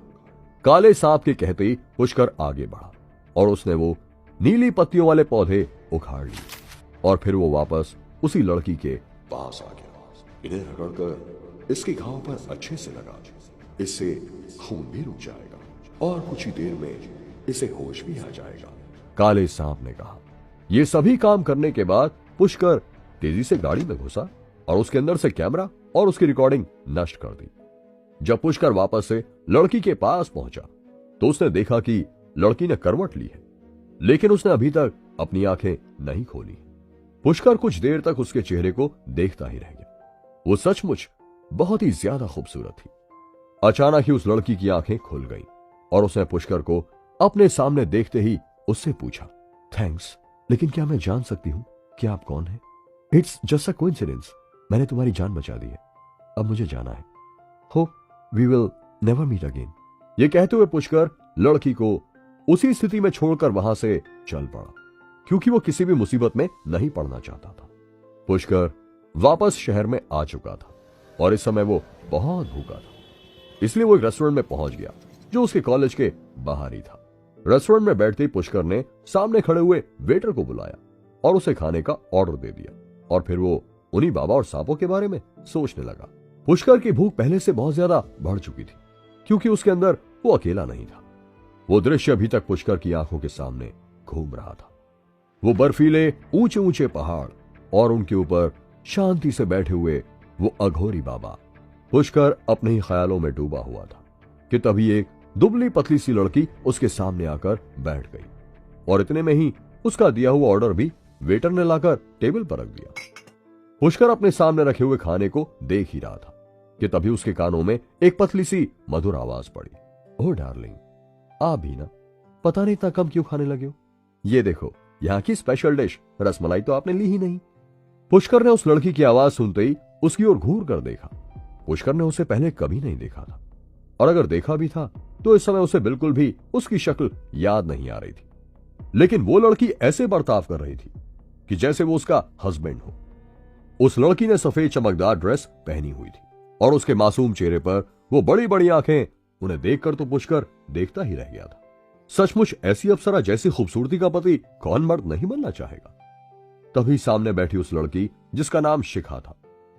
काले सांप के कहते ही पुष्कर आगे बढ़ा और उसने वो नीली पत्तियों वाले पौधे उखाड़ लिए और फिर वो वापस उसी लड़की के पास आ गया। इन्हें रगड़कर इसके घाव पर अच्छे से लगा। इससे खून भी रुक जाएगा और कुछ ही देर में इसे होश भी आ जाएगा। काले सांप ने कहा। ये सभी काम करने के बाद पुष्कर तेजी से गाड़ी में घुसा और उसके अंदर से कैमरा और उसकी रिकॉर्डिंग नष्ट कर दी। जब पुष्कर वापस से लड़की के पास पहुंचा तो उसने देखा कि लड़की ने करवट ली है, लेकिन उसने अभी तक अपनी आंखें नहीं खोली। पुष्कर कुछ देर तक उसके चेहरे को देखता ही रह गया। वो सचमुच बहुत ही ज्यादा खूबसूरत थी। अचानक ही उस लड़की की आंखें खुल गईं और उसने पुष्कर को अपने सामने देखते ही उससे पूछा, थैंक्स, लेकिन क्या मैं जान सकती हूं कि आप कौन हैं? It's just a coincidence. मैंने तुम्हारी जान बचा दी है, अब मुझे जाना है। Hope we will never meet again. ये कहते हुए पुष्कर लड़की को उसी स्थिति में छोड़कर वहां से चल पड़ा, क्योंकि वो किसी भी मुसीबत में नहीं पड़ना चाहता था। पुष्कर वापस शहर में आ चुका था और इस समय वो बहुत भूखा था, इसलिए वो एक रेस्टोरेंट में पहुंच गया जो उसके कॉलेज के बाहर ही था। रेस्टोरेंट में बैठते ही पुष्कर ने सामने खड़े हुए वेटर को बुलाया और उसे खाने का ऑर्डर दे दिया, और फिर वो उन्हीं बाबा और सांपों के बारे में सोचने लगा। पुष्कर की भूख पहले से बहुत ज्यादा बढ़ चुकी थी, क्योंकि उसके अंदर वो अकेला नहीं था। वो दृश्य अभी तक पुष्कर की आंखों के सामने घूम रहा था। वो बर्फीले ऊंचे ऊंचे पहाड़ और उनके ऊपर शांति से बैठे हुए वो अघोरी बाबा। पुष्कर अपने ही ख्यालों में डूबा हुआ था कि तभी एक दुबली पतली सी लड़की उसके सामने आकर बैठ गई, और इतने में ही उसका दिया हुआ ऑर्डर भी वेटर ने लाकर टेबल पर रख दिया। पुष्कर अपने सामने रखे हुए खाने को देख ही रहा था कि तभी उसके कानों में एक पतली सी मधुर आवाज पड़ी, ओह डार्लिंग, आप भी ना, पता नहीं इतना कम क्यों खाने लगे हो? ये देखो, यहाँ की स्पेशल डिश रसमलाई तो आपने ली ही नहीं। पुष्कर ने उस लड़की की आवाज सुनते ही उसकी ओर घूर कर देखा। पुष्कर ने उसे पहले कभी नहीं देखा था, और अगर देखा भी था तो इस समय उसे बिल्कुल भी उसकी शक्ल याद नहीं आ रही थी। लेकिन वो लड़की ऐसे बर्ताव कर रही थी कि जैसे वो उसका हस्बैंड हो। उस लड़की ने सफेद चमकदार ड्रेस पहनी हुई थी और उसके मासूम चेहरे पर वो बड़ी बड़ी आंखें। उन्हें देखकर तो पुष्कर देखता ही रह गया था। सचमुच ऐसी अप्सरा जैसी खूबसूरती का पति कौन मर्द नहीं बनना चाहेगा? तभी सामने बैठी उस लड़की, जिसका नाम शिखा था,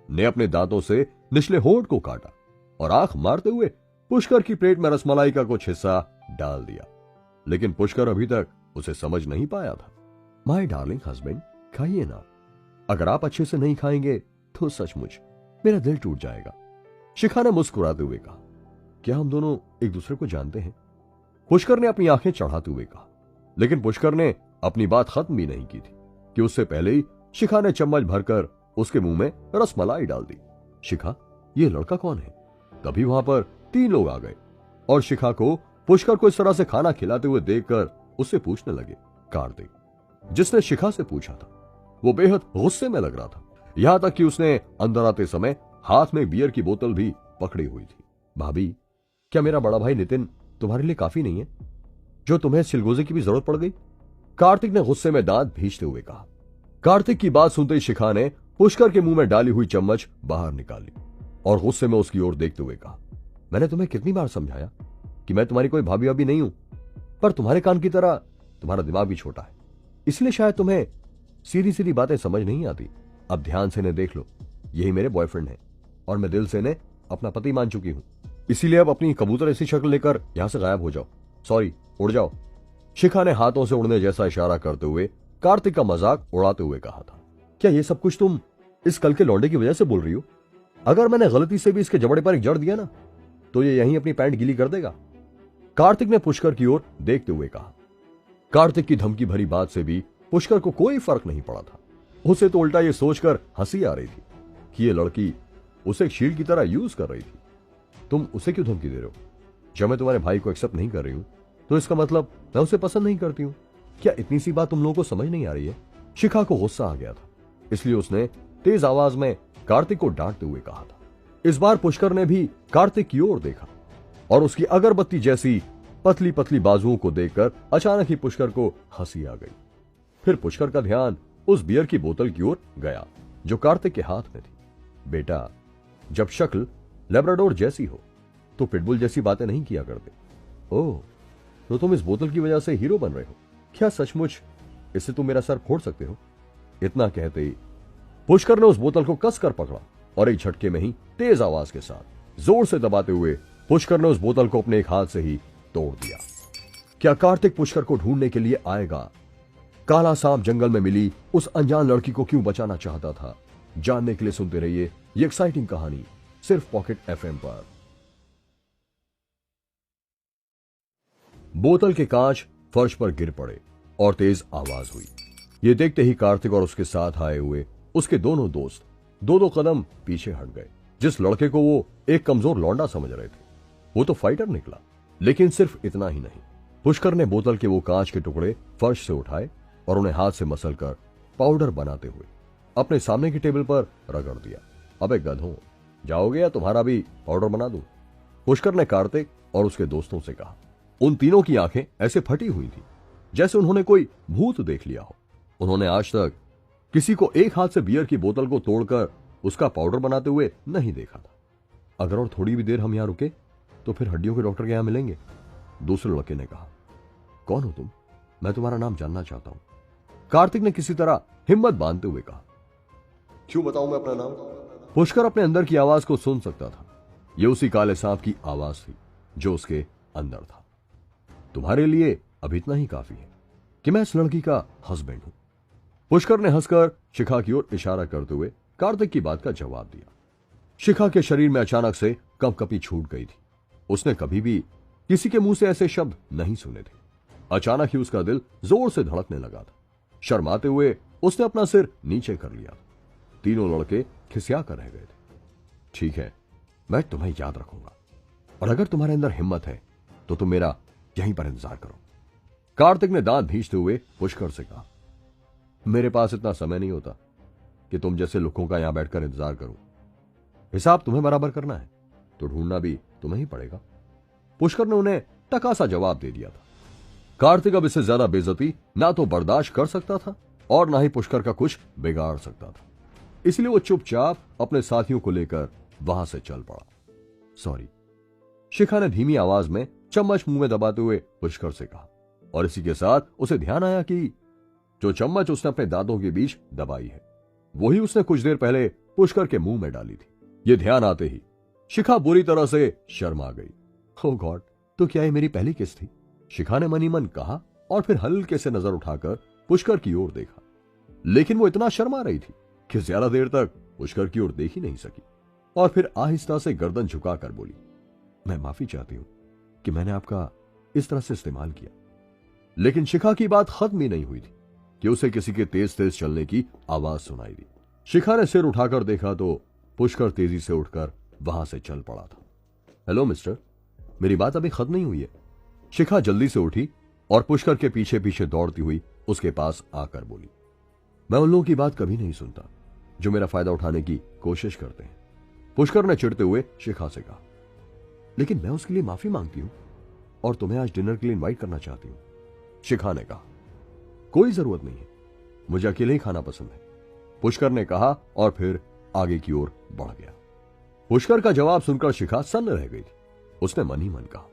ने अपने दांतों से निचले होंठ को काटा और आंख मारते हुए पुष्कर की प्लेट में रसमलाई का कुछ हिस्सा डाल दिया। लेकिन पुष्कर अभी तक उसे समझ नहीं पाया था। माय डार्लिंग हस्बैंड, खाइए ना, अगर आप अच्छे से नहीं खाएंगे तो सचमुच मेरा दिल टूट जाएगा। शिखा ने मुस्कुराते हुए कहा, क्या हम दोनों एक दूसरे को जानते हैं? पुष्कर ने अपनी आंखें चढ़ाते हुए कहा। लेकिन पुष्कर ने अपनी बात खत्म भी नहीं की थी कि उससे पहले ही शिखा ने चम्मच भरकर उसके मुंह में रसमलाई डाल दी। शिखा, ये लड़का कौन है? तभी वहां पर 3 लोग आ गए और शिखा को पुष्कर को इस तरह से खाना खिलाते हुए देखकर उससे पूछने लगे। कार्तिक, जिसने शिखा से पूछा था, वो बेहद गुस्से में लग रहा था, यहां तक कि उसने अंदर आते समय हाथ में बियर की बोतल भी पकड़ी हुई थी। भाभी, क्या मेरा बड़ा भाई नितिन तुम्हारे लिए काफी नहीं है, जो तुम्हें चिलगोजे की भी जरूरत पड़ गई? कार्तिक ने गुस्से में दांत भींचते हुए कहा। कार्तिक की बात सुनते ही शिखा ने पुष्कर के मुंह में डाली हुई चम्मच बाहर निकाली और गुस्से में उसकी ओर देखते हुए कहा, मैंने तुम्हें कितनी बार समझाया कि मैं तुम्हारी कोई भाभी भाभी नहीं हूं, पर तुम्हारे कान की तरह तुम्हारा दिमाग भी छोटा है, इसलिए शायद तुम्हें सीधी सीधी बातें समझ नहीं आती। अब ध्यान से इन्हें देख लो, यही मेरे बॉयफ्रेंड है और मैं दिल से इन्हें अपना पति मान चुकी हूं, इसीलिए अब अपनी कबूतर ऐसी शक्ल लेकर यहां से गायब हो जाओ। सॉरी, उड़ जाओ। शिखा ने हाथों से उड़ने जैसा इशारा करते हुए कार्तिक का मजाक उड़ाते हुए कहा था। क्या ये सब कुछ तुम इस कल के लौंडे की वजह से बोल रही हो? अगर मैंने गलती से भी इसके जबड़े पर एक जड़ दिया ना, तो ये यहीं अपनी पैंट गीली कर देगा। कार्तिक ने पुष्कर की ओर देखते हुए कहा। कार्तिक की धमकी भरी बात से भी पुष्कर को कोई फर्क नहीं पड़ा था। उसे तो उल्टा ये सोचकर हंसी आ रही थी कि ये लड़की उसे एक शील्ड की तरह यूज कर रही थी। तुम उसे क्यों धमकी दे रहे हो? जब मैं तुम्हारे भाई को एक्सेप्ट नहीं कर रही हूं तो इसका मतलब मैं उसे पसंद नहीं करती हूं। क्या इतनी सी बात तुम लोगों को समझ नहीं आ रही है? शिखा को गुस्सा आ गया था, इसलिए उसने तेज आवाज में कार्तिक को डांटते हुए कहा था। इस बार पुष्कर ने भी कार्तिक की ओर देखा और उसकी अगरबत्ती जैसी पतली पतली बाजुओं को देखकर अचानक ही पुष्कर को हंसी आ गई। फिर पुष्कर का ध्यान उस बियर की बोतल की ओर गया जो कार्तिक के हाथ में थी। बेटा, जब शक्ल लेब्राडोर जैसी हो तो पिटबुल जैसी बातें नहीं किया करते। ओह, तो तुम इस बोतल की वजह से हीरो बन रहे हो? क्या सचमुच इससे तुम मेरा सर फोड़ सकते हो? इतना कहते ही पुष्कर ने उस बोतल को कसकर पकड़ा और एक झटके में ही तेज आवाज के साथ जोर से दबाते हुए पुष्कर ने उस बोतल को अपने एक हाथ से ही तोड़ दिया। क्या कार्तिक पुष्कर को ढूंढने के लिए आएगा? काला सांप जंगल में मिली उस अनजान लड़की को क्यों बचाना चाहता था? जानने के लिए सुनते रहिए ये एक्साइटिंग कहानी सिर्फ पॉकेट एफएम पर। बोतल के कांच फर्श पर गिर पड़े और तेज आवाज हुई। ये देखते ही कार्तिक और उसके साथ आए हुए उसके दोनों दोस्त 2-2 कदम पीछे हट गए। जिस लड़के को वो एक कमजोर लौंडा समझ रहे थे, वो तो फाइटर निकला। लेकिन सिर्फ इतना ही नहीं, पुष्कर ने बोतल के वो कांच के टुकड़े फर्श से उठाए और उन्हें हाथ से मसलकर पाउडर बनाते हुए अपने सामने की टेबल पर रगड़ दिया। अबे गधों, जाओगे या तुम्हारा भी पाउडर बना दूं? पुष्कर ने कार्तिक और उसके दोस्तों से कहा। उन तीनों की आंखें ऐसे फटी हुई थी जैसे उन्होंने कोई भूत देख लिया हो। उन्होंने आज तक किसी को एक हाथ से बियर की बोतल को तोड़कर उसका पाउडर बनाते हुए नहीं देखा था। अगर और थोड़ी भी देर हम यहां रुके तो फिर हड्डियों के डॉक्टर के यहां मिलेंगे। दूसरे लड़के ने कहा। कौन हो तुम? मैं तुम्हारा नाम जानना चाहता हूं। कार्तिक ने किसी तरह हिम्मत बांधते हुए कहा। क्यों बताऊं मैं अपना नाम? पुष्कर अपने अंदर की आवाज को सुन सकता था। यह उसी काले सांप की आवाज थी जो उसके अंदर था। तुम्हारे लिए अब इतना ही काफी है कि मैं इस लड़की का हस्बैंड हूं। पुष्कर ने हंसकर शिखा की ओर इशारा करते हुए कार्तिक की बात का जवाब दिया। शिखा के शरीर में अचानक से कंपकपी छूट गई थी। उसने कभी भी किसी के मुंह से ऐसे शब्द नहीं सुने थे। अचानक ही उसका दिल जोर से धड़कने लगा था। शर्माते हुए उसने अपना सिर नीचे कर लिया। तीनों लड़के खिसिया कर रह गए थे। ठीक है, मैं तुम्हें याद रखूंगा, और अगर तुम्हारे अंदर हिम्मत है तो तुम मेरा यहीं पर इंतजार करो। कार्तिक ने दांत भींचते हुए पुष्कर से कहा। मेरे पास इतना समय नहीं होता कि तुम जैसे लुक्कों का यहां बैठकर इंतजार करूं। हिसाब तुम्हें बराबर करना है तो ढूंढना भी तुम्हें ही पड़ेगा। पुष्कर ने उन्हें टकासा जवाब दे दिया था। कार्तिक अब इससे ज्यादा बेइज्जती ना तो बर्दाश्त कर सकता था और ना ही पुष्कर का कुछ बिगाड़ सकता था। इसलिए वो चुपचाप अपने साथियों को लेकर वहां से चल पड़ा। सॉरी, शिखा ने धीमी आवाज में चम्मच मुंह में दबाते हुए पुष्कर से कहा, और इसी के साथ उसे ध्यान आया कि जो चम्मच उसने अपने दांतों के बीच दबाई है वही उसने कुछ देर पहले पुष्कर के मुंह में डाली थी। ये ध्यान आते ही शिखा बुरी तरह से शर्मा गई। ओह गॉड, तो क्या ये मेरी पहली किस थी? शिखा ने मन ही मन कहा और फिर हल्के से नजर उठाकर पुष्कर की ओर देखा। लेकिन वो इतना शर्मा रही थी कि ज्यादा देर तक पुष्कर की ओर देख ही नहीं सकी और फिर आहिस्ता से गर्दन झुकाकर बोली, मैं माफी चाहती हूं कि मैंने आपका इस तरह से इस्तेमाल किया। लेकिन शिखा की बात खत्म ही नहीं हुई थी कि उसे किसी के तेज तेज चलने की आवाज सुनाई दी। शिखा ने सिर उठाकर देखा तो पुष्कर तेजी से उठकर वहां से चल पड़ा था। हेलो मिस्टर, मेरी बात अभी खत्म नहीं हुई है। शिखा जल्दी से उठी और पुष्कर के पीछे पीछे दौड़ती हुई उसके पास आकर बोली, मैं उन लोगों की बात कभी नहीं सुनता जो मेरा फायदा उठाने की कोशिश करते हैं। पुष्कर ने चिढ़ते हुए शिखा से कहा, लेकिन मैं उसके लिए माफी मांगती हूं और तुम्हें आज डिनर के लिए इनवाइट करना चाहती हूं। शिखा ने कहा, कोई जरूरत नहीं है, मुझे अकेले ही खाना पसंद है। पुष्कर ने कहा और फिर आगे की ओर बढ़ गया। पुष्कर का जवाब सुनकर शिखा सन्न रह गई थी। उसने मन ही मन कहा,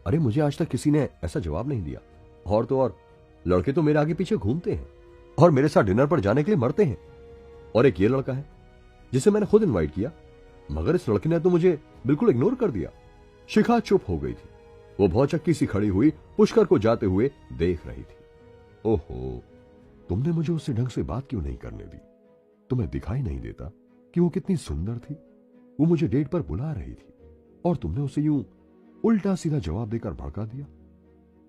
अरे मुझे आज तक किसी ने ऐसा जवाब नहीं दिया, और तो और लड़के तो मेरे आगे पीछे घूमते हैं और मेरे साथ डिनर पर जाने के लिए मरते हैं, और एक ये लड़का है जिसे मैंने खुद इनवाइट किया, मगर इस लड़के ने तो मुझे बिल्कुल इग्नोर कर दिया। शिखा चुप हो गई थी। वो भौचक्की सी खड़ी हुई पुष्कर को जाते हुए देख रही थी। ओहो, तुमने मुझे उससे ढंग से बात क्यों नहीं करने दी? तुम्हें दिखाई नहीं देता कि वो कितनी सुंदर थी? वो मुझे डेट पर बुला रही थी और तुमने उसे यूं उल्टा सीधा जवाब देकर भड़का दिया।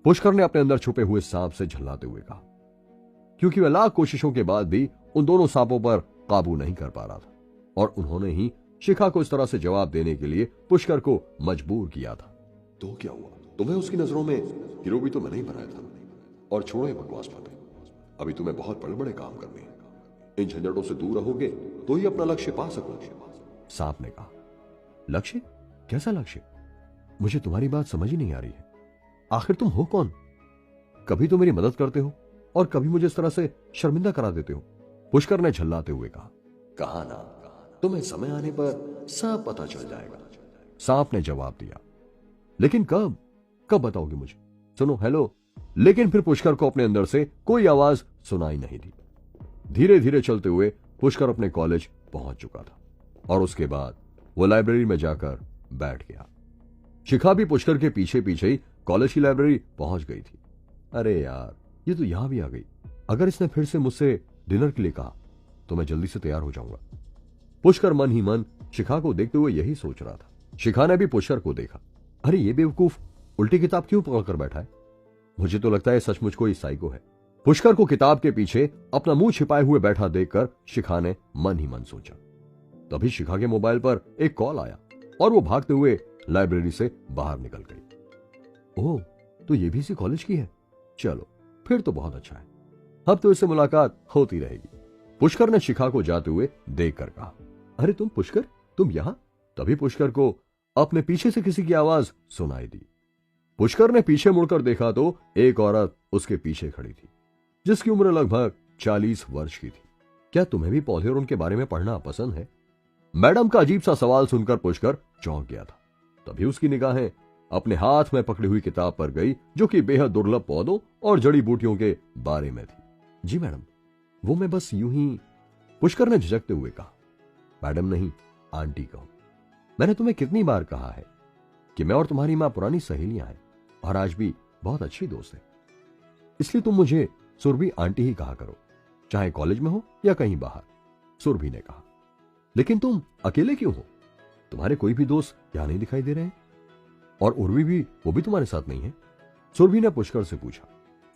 पुष्कर ने अपने अंदर छुपे हुए सांप से झल्लाते हुए कहा, क्योंकि वह लाख कोशिशों के बाद भी उन दोनों सांपों पर काबू नहीं कर पा रहा था और उन्होंने ही शिखा को इस तरह से जवाब देने के लिए पुष्कर को मजबूर किया था। तो क्या हुआ? तुम्हें उसकी नजरों में हीरो भी तो मैंने ही बनाया था। और छोड़ो ये बकवास बातें, अभी तुम्हें बहुत बड़े बड़े काम करने हैं। इन झंझटों से दूर रहोगे तो ही अपना लक्ष्य पा सकोगे। सांप ने कहा, लक्ष्य? कैसा लक्ष्य? मुझे तुम्हारी बात समझ ही नहीं आ रही है। आखिर तुम हो कौन? कभी तो मेरी मदद करते हो और कभी मुझे इस तरह से शर्मिंदा करा देते हो। पुष्कर ने झल्लाते हुए कहा। कहा ना, तुम्हें समय आने पर सब पता चल जाएगा। सांप ने जवाब दिया, लेकिन कब? कब बताओगे मुझे? सुनो, हेलो। लेकिन फिर पुष्कर को अपने अंदर से कोई आवाज सुनाई नहीं दी। धीरे धीरे चलते हुए पुष्कर अपने कॉलेज पहुंच चुका था और उसके बाद वो लाइब्रेरी में जाकर बैठ गया। शिखा भी पुष्कर के पीछे पीछे ही कॉलेज की लाइब्रेरी पहुंच गई थी। अरे यार, ये तो यहां भी आ गई। अगर इसने फिर से मुझसे डिनर के लिए कहा तो मैं जल्दी से तैयार हो जाऊंगा। पुष्कर मन ही मन शिखा को देखते हुए यही सोच रहा था। शिखा ने भी पुष्कर को देखा। अरे ये बेवकूफ उल्टी किताब क्यों पकड़कर बैठा है? मुझे तो लगता है सचमुच कोई साइको है। पुष्कर को किताब के पीछे अपना मुंह छिपाए हुए बैठा देखकर शिखा ने मन ही मन सोचा। तभी शिखा के मोबाइल पर एक कॉल आया और वो भागते हुए लाइब्रेरी से बाहर निकल गई। ओह, तो ये भी इसी कॉलेज की है? चलो फिर तो बहुत अच्छा है, अब तो इससे मुलाकात होती रहेगी। पुष्कर ने शिखा को जाते हुए देखकर कहा, अरे तुम पुष्कर, तुम यहां? तभी पुष्कर को अपने पीछे से किसी की आवाज सुनाई दी। पुष्कर ने पीछे मुड़कर देखा तो एक औरत उसके पीछे खड़ी थी, जिसकी उम्र लगभग 40 वर्ष की थी। क्या तुम्हें भी पौधे और उनके बारे में पढ़ना पसंद है? मैडम का अजीब सा सवाल सुनकर पुष्कर चौंक गया था। तभी उसकी निगाहें अपने हाथ में पकड़ी हुई किताब पर गई, जो कि बेहद दुर्लभ पौधों और जड़ी बूटियों के बारे में थी। जी मैडम, वो मैं बस यूं ही, पुष्कर ने झिझकते हुए कहा। मैडम नहीं, आंटी कहो। मैंने तुम्हें कितनी बार कहा है कि मैं और तुम्हारी मां पुरानी सहेलियां हैं और आज भी बहुत अच्छी दोस्त है, इसलिए तुम मुझे सुरभि आंटी ही कहा करो, चाहे कॉलेज में हो या कहीं बाहर। सुरभि ने कहा, लेकिन तुम अकेले क्यों हो? तुम्हारे कोई भी दोस्त यहां नहीं दिखाई दे रहे हैं? और उर्वी भी, वो भी तुम्हारे साथ नहीं है? सुरभि ने पुष्कर से पूछा।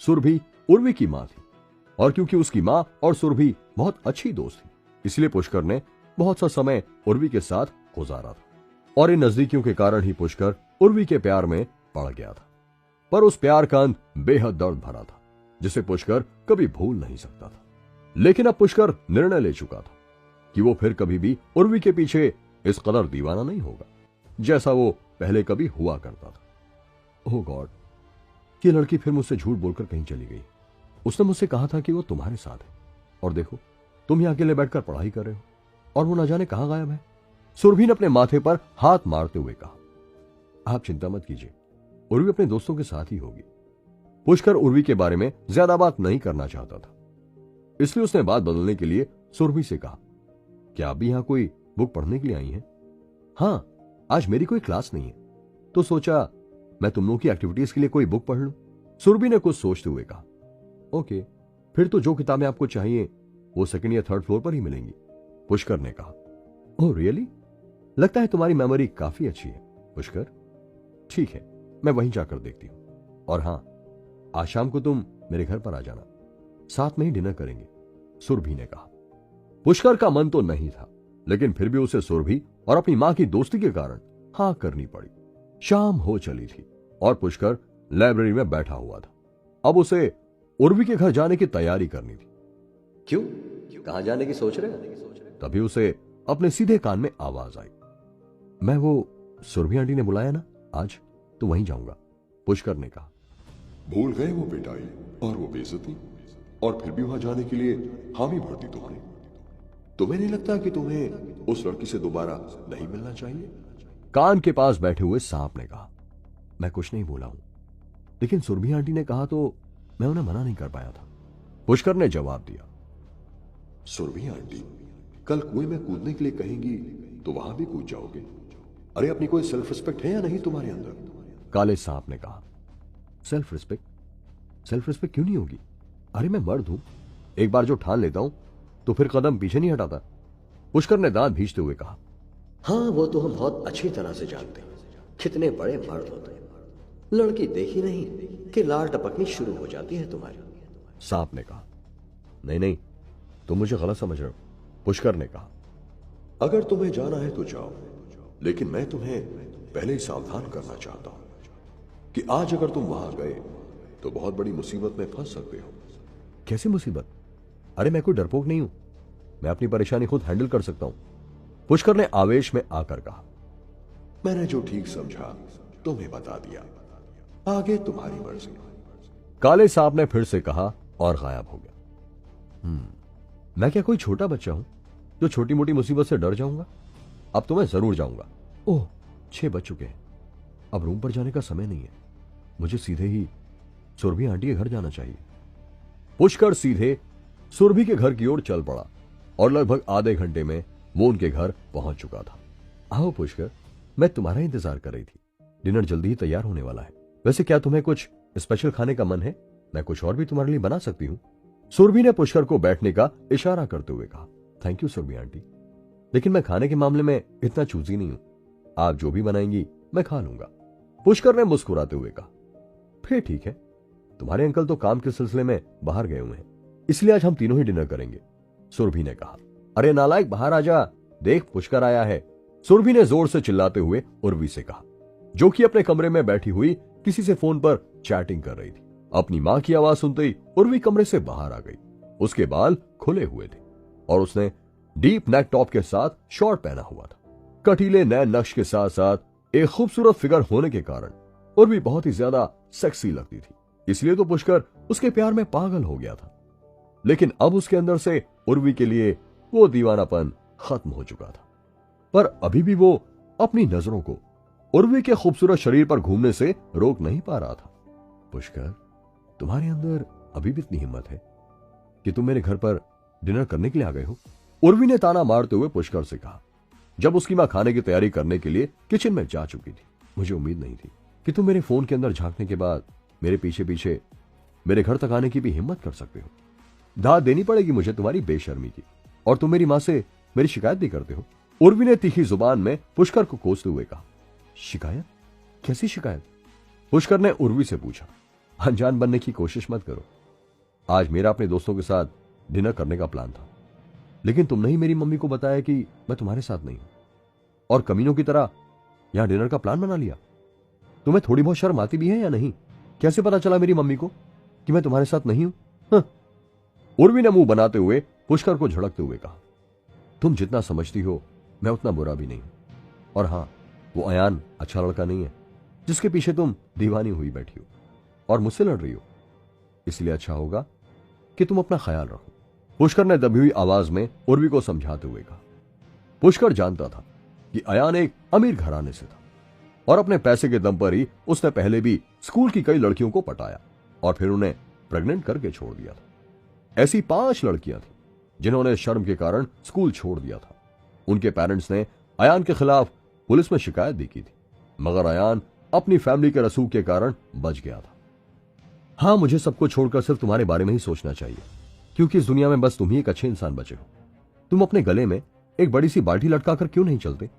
सुरभि उर्वी की मां थी, और क्योंकि उसकी मां और सुरभि बहुत अच्छी दोस्त थी, इसलिए पुष्कर ने बहुत सा समय उर्वी के साथ गुजारा था, और इन नजदीकियों के कारण ही पुष्कर उर्वी के प्यार में पड़ गया था। पर उस प्यार का अंत बेहद दर्द भरा था, जिसे पुष्कर कभी भूल नहीं सकता था। लेकिन अब पुष्कर निर्णय ले चुका था कि वो फिर कभी भी उर्वी के पीछे इस कदर दीवाना नहीं होगा, जैसा वो पहले कभी हुआ करता था। ओह गॉड, ये लड़की फिर मुझसे झूठ बोलकर कहीं चली गई। उसने मुझसे कहा था कि वो तुम्हारे साथ है, और देखो तुम यहां अकेले बैठकर पढ़ाई कर रहे हो, और वो न जाने कहां गायब है। सुरभि ने अपने माथे पर हाथ मारते हुए कहा, आप चिंता मत कीजिए, उर्वी अपने दोस्तों के साथ ही होगी। पुष्कर उर्वी के बारे में ज्यादा बात नहीं करना चाहता था, इसलिए उसने बात बदलने के लिए सुरभि से कहा, क्या आप भी यहां कोई बुक पढ़ने के लिए आई हैं? हाँ, आज मेरी कोई क्लास नहीं है, तो सोचा मैं तुम लोगों की एक्टिविटीज के लिए कोई बुक पढ़ लूं। सुरभि ने कुछ सोचते हुए कहा, ओके, फिर तो जो किताबें आपको चाहिए वो सेकंड या थर्ड फ्लोर पर ही मिलेंगी। पुष्कर ने कहा, ओह रियली? लगता है तुम्हारी मेमोरी काफी अच्छी है पुष्कर। ठीक है, मैं वहीं जाकर देखती हूं। और हां, आज शाम को तुम मेरे घर पर आ जाना, साथ में ही डिनर करेंगे, सुरभि ने कहा। पुष्कर का मन तो नहीं था, लेकिन फिर भी उसे सुरभि और अपनी मां की दोस्ती के कारण हां करनी पड़ी। शाम हो चली थी और पुष्कर लाइब्रेरी में बैठा हुआ था। अब उसे उर्वी के घर जाने की तैयारी करनी थी। क्यों, कहां जाने की सोच रहे हैं? तभी उसे अपने सीधे कान में आवाज आई, मैं वो सुरभि आंटी ने बुलाया ना आज, तो वहीं जाऊंगा, पुष्कर ने कहा। भूल गए वो पिटाई और वो बेइज्जती, और फिर भी वहां जाने के लिए हामी भर दी तुमने। तुम्हें नहीं लगता कि तुम्हें उस लड़की से दोबारा नहीं मिलना चाहिए? कान के पास बैठे हुए सांप ने कहा, मैं कुछ नहीं बोला हूं, लेकिन सुरभि आंटी ने कहा तो मैं उन्हें मना नहीं कर पाया था, पुष्कर ने जवाब दिया। सुरभि आंटी कल कुएं में कूदने के लिए कहेंगी तो वहां भी कूद जाओगे? अरे अपनी कोई सेल्फ रिस्पेक्ट है या नहीं तुम्हारे अंदर? काले सांप ने कहा, सेल्फ रिस्पेक्ट? सेल्फ रिस्पेक्ट क्यों नहीं होगी? अरे मैं मर्द हूं, एक बार जो ठान लेता हूं तो फिर कदम पीछे नहीं हटाता, पुष्कर ने दांत भींचते हुए कहा। हाँ, वो तो हम बहुत अच्छी तरह से जानते हैं, कितने बड़े मर्द होते हैं। लड़की देखी नहीं कि लार टपकनी शुरू हो जाती है तुम्हारी। सांप ने कहा, नहीं नहीं, तुम मुझे गलत समझ रहे हो, पुष्कर ने कहा। अगर तुम्हें जाना है तो जाओ, लेकिन मैं तुम्हें पहले ही सावधान करना चाहता हूं कि आज अगर तुम वहां गए तो बहुत बड़ी मुसीबत में फंस सकते हो। कैसी मुसीबत? अरे मैं कोई डरपोक नहीं हूं, मैं अपनी परेशानी खुद हैंडल कर सकता हूं, पुष्कर ने आवेश में आकर कहा। मैंने जो ठीक समझा तुम्हें बता दिया, आगे तुम्हारी मर्जी। काले सांप ने फिर से कहा और गायब हो गया। मैं क्या कोई छोटा बच्चा हूं जो छोटी मोटी मुसीबत से डर जाऊंगा? अब तो मैं जरूर जाऊंगा। ओह, 6 बज चुके हैं, अब रूम पर जाने का समय नहीं है, मुझे सीधे ही सुरभि आंटी के घर जाना चाहिए। पुष्कर सीधे सुरभि के घर की ओर चल पड़ा और लगभग आधे घंटे में वो उनके घर पहुंच चुका था। आओ पुष्कर, मैं तुम्हारा इंतजार कर रही थी, डिनर जल्दी ही तैयार होने वाला है। वैसे क्या तुम्हें कुछ स्पेशल खाने का मन है? मैं कुछ और भी तुम्हारे लिए बना सकती हूँ। सुरभि ने पुष्कर को बैठने का इशारा करते हुए कहा। थैंक यू सुरभि आंटी, लेकिन मैं खाने के मामले में इतना चूजी नहीं हूं, आप जो भी बनाएंगी मैं खा लूंगा, पुष्कर ने मुस्कुराते हुए कहा। फिर ठीक है, तुम्हारे अंकल तो काम के सिलसिले में बाहर गए हुए हैं, इसलिए आज हम तीनों ही डिनर करेंगे, सुरभि ने कहा। अरे नालायक, बाहर आ जा, देख पुष्कर आया है, सुरभि ने जोर से चिल्लाते हुए उर्वी से कहा, जो कि अपने कमरे में बैठी हुई किसी से फोन पर चैटिंग कर रही थी। अपनी मां की आवाज सुनते ही उर्वी कमरे से बाहर आ गई। उसके बाल खुले हुए थे और उसने डीप नेक टॉप के साथ शॉर्ट पहना हुआ था। कटीले नए नक्श के साथ साथ एक खूबसूरत फिगर होने के कारण उर्वी बहुत ही ज्यादा सेक्सी लगती थी। इसलिए तो पुष्कर उसके प्यार में पागल हो गया था। लेकिन अब उसके अंदर से उर्वी के लिए वो दीवानापन खत्म हो चुका था। पर अभी भी वो अपनी नजरों को उर्वी के खूबसूरत शरीर पर घूमने से रोक नहीं पा रहा था। पुष्कर, तुम्हारे अंदर अभी भी इतनी हिम्मत है कि तुम मेरे घर पर डिनर करने के लिए आ गए हो? उर्वी ने ताना मारते हुए पुष्कर से कहा, जब उसकी मां खाने की तैयारी करने के लिए किचन में जा चुकी थी। मुझे उम्मीद नहीं थी कि तुम मेरे फोन के अंदर झांकने के बाद मेरे पीछे पीछे मेरे घर तक आने की भी हिम्मत कर सकते हो। दाद देनी पड़ेगी मुझे तुम्हारी बेशर्मी की, और तुम मेरी मां से मेरी शिकायत भी करते हो। उर्वी ने तीखी जुबान में पुष्कर को कोसते हुए कहा। शिकायत? कैसी शिकायत? पुष्कर ने उर्वी से पूछा। अनजान बनने की कोशिश मत करो। आज मेरा अपने दोस्तों के साथ डिनर करने का प्लान था, लेकिन तुमने ही मेरी मम्मी को बताया कि मैं तुम्हारे साथ नहीं हूं, और कमीनों की तरह यहां डिनर का प्लान बना लिया। तुम्हें थोड़ी बहुत शर्म आती भी है या नहीं? कैसे पता चला मेरी मम्मी को कि मैं तुम्हारे साथ नहीं हूं? हाँ। उर्वी ने मुंह बनाते हुए पुष्कर को झड़कते हुए कहा, तुम जितना समझती हो मैं उतना बुरा भी नहीं हूं। और हां, वो अयान अच्छा लड़का नहीं है जिसके पीछे तुम दीवानी हुई बैठी हो और मुझसे लड़ रही हो। इसलिए अच्छा होगा कि तुम अपना ख्याल रखो। पुष्कर ने दबी हुई आवाज में उर्वी को समझाते हुए कहा। पुष्कर जानता था कि अयान एक अमीर घराने से था और अपने पैसे के दम पर ही उसने पहले भी स्कूल की कई लड़कियों को पटाया और फिर उन्हें प्रेग्नेंट करके छोड़ दिया था। ऐसी 5 लड़कियां थी जिन्होंने शर्म के कारण स्कूल छोड़ दिया था। उनके पेरेंट्स ने अयान के खिलाफ पुलिस में शिकायत भी की थी, मगर अयान अपनी फैमिली के रसूख के कारण बच गया था। हां, मुझे सबको छोड़कर सिर्फ तुम्हारे बारे में ही सोचना चाहिए, क्योंकि इस दुनिया में बस तुम ही एक अच्छे इंसान बचे हो। तुम अपने गले में एक बड़ी सी बाल्टी लटकाकर क्यों नहीं चलते?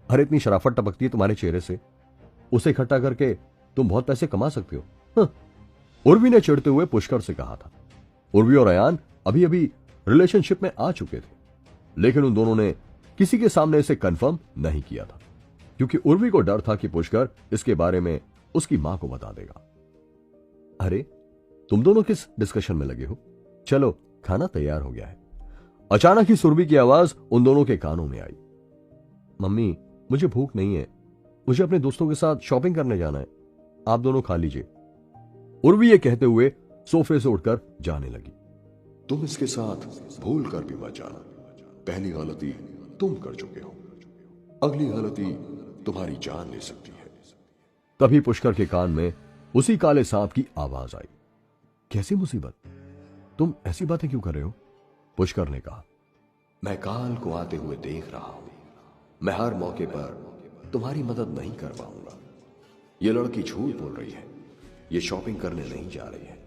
अरे इतनी शराफत टपकती है तुम्हारे चेहरे से, उसे इकट्ठा करके तुम बहुत पैसे कमा सकते हो। हाँ। उर्वी ने चिढ़ते हुए पुष्कर से कहा था। उर्वी और अयान अभी अभी रिलेशनशिप में आ चुके थे, लेकिन उन दोनों ने किसी के सामने इसे कंफर्म नहीं किया था, क्योंकि उर्वी को डर था कि पुष्कर इसके बारे में उसकी मां को बता देगा। अरे तुम दोनों किस डिस्कशन में लगे हो? चलो, खाना तैयार हो गया है। अचानक ही सुरभि की आवाज उन दोनों के कानों में आई। मम्मी, मुझे भूख नहीं है, मुझे अपने दोस्तों के साथ शॉपिंग करने जाना है, आप दोनों खा लीजिए। उर्वी ये कहते हुए सोफे से उठकर जाने लगी। तुम इसके साथ भूल कर भी मत जाना। पहली गलती तुम कर चुके हो, अगली गलती तुम्हारी जान ले सकती है। तभी पुष्कर के कान में उसी काले सांप की आवाज आई। कैसी मुसीबत? तुम ऐसी बातें क्यों कर रहे हो? पुष्कर ने कहा। मैं काल को आते हुए देख रहा हूं। मैं हर मौके पर तुम्हारी मदद नहीं कर पाऊंगा। ये लड़की झूठ बोल रही है, ये शॉपिंग करने नहीं जा रही है।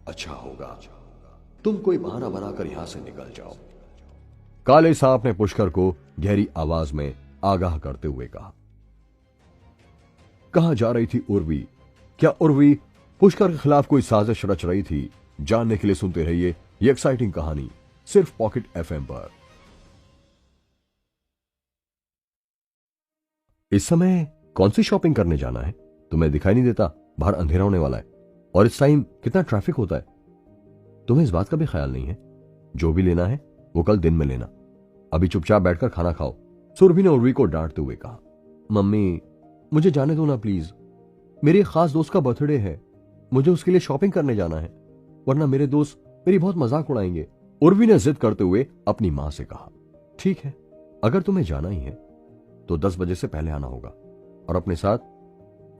अच्छा होगा तुम कोई बहाना बनाकर यहां से निकल जाओ। काले सांप ने पुष्कर को गहरी आवाज में आगाह करते हुए कहा। कहां जा रही थी उर्वी? क्या उर्वी पुष्कर के खिलाफ कोई साजिश रच रही थी? जानने के लिए सुनते रहिए ये एक्साइटिंग कहानी सिर्फ पॉकेट एफएम पर। इस समय कौन सी शॉपिंग करने जाना है? तुम्हें दिखाई नहीं देता बाहर अंधेरा होने वाला है, और इस टाइम कितना ट्रैफिक होता है? तुम्हें इस बात का भी ख्याल नहीं है? जो भी लेना है वो कल दिन में लेना। अभी चुपचाप बैठकर खाना खाओ। सुरभि ने उर्वी को डांटते हुए कहा। मम्मी, मुझे जाने दो ना प्लीज। मेरे एक खास दोस्त का बर्थडे है, मुझे उसके लिए शॉपिंग करने जाना है, वरना मेरे दोस्त मेरी बहुत मजाक उड़ाएंगे। उर्वी ने जिद करते हुए अपनी मां से कहा। ठीक है, अगर तुम्हें जाना ही है तो 10 बजे से पहले आना होगा, और अपने साथ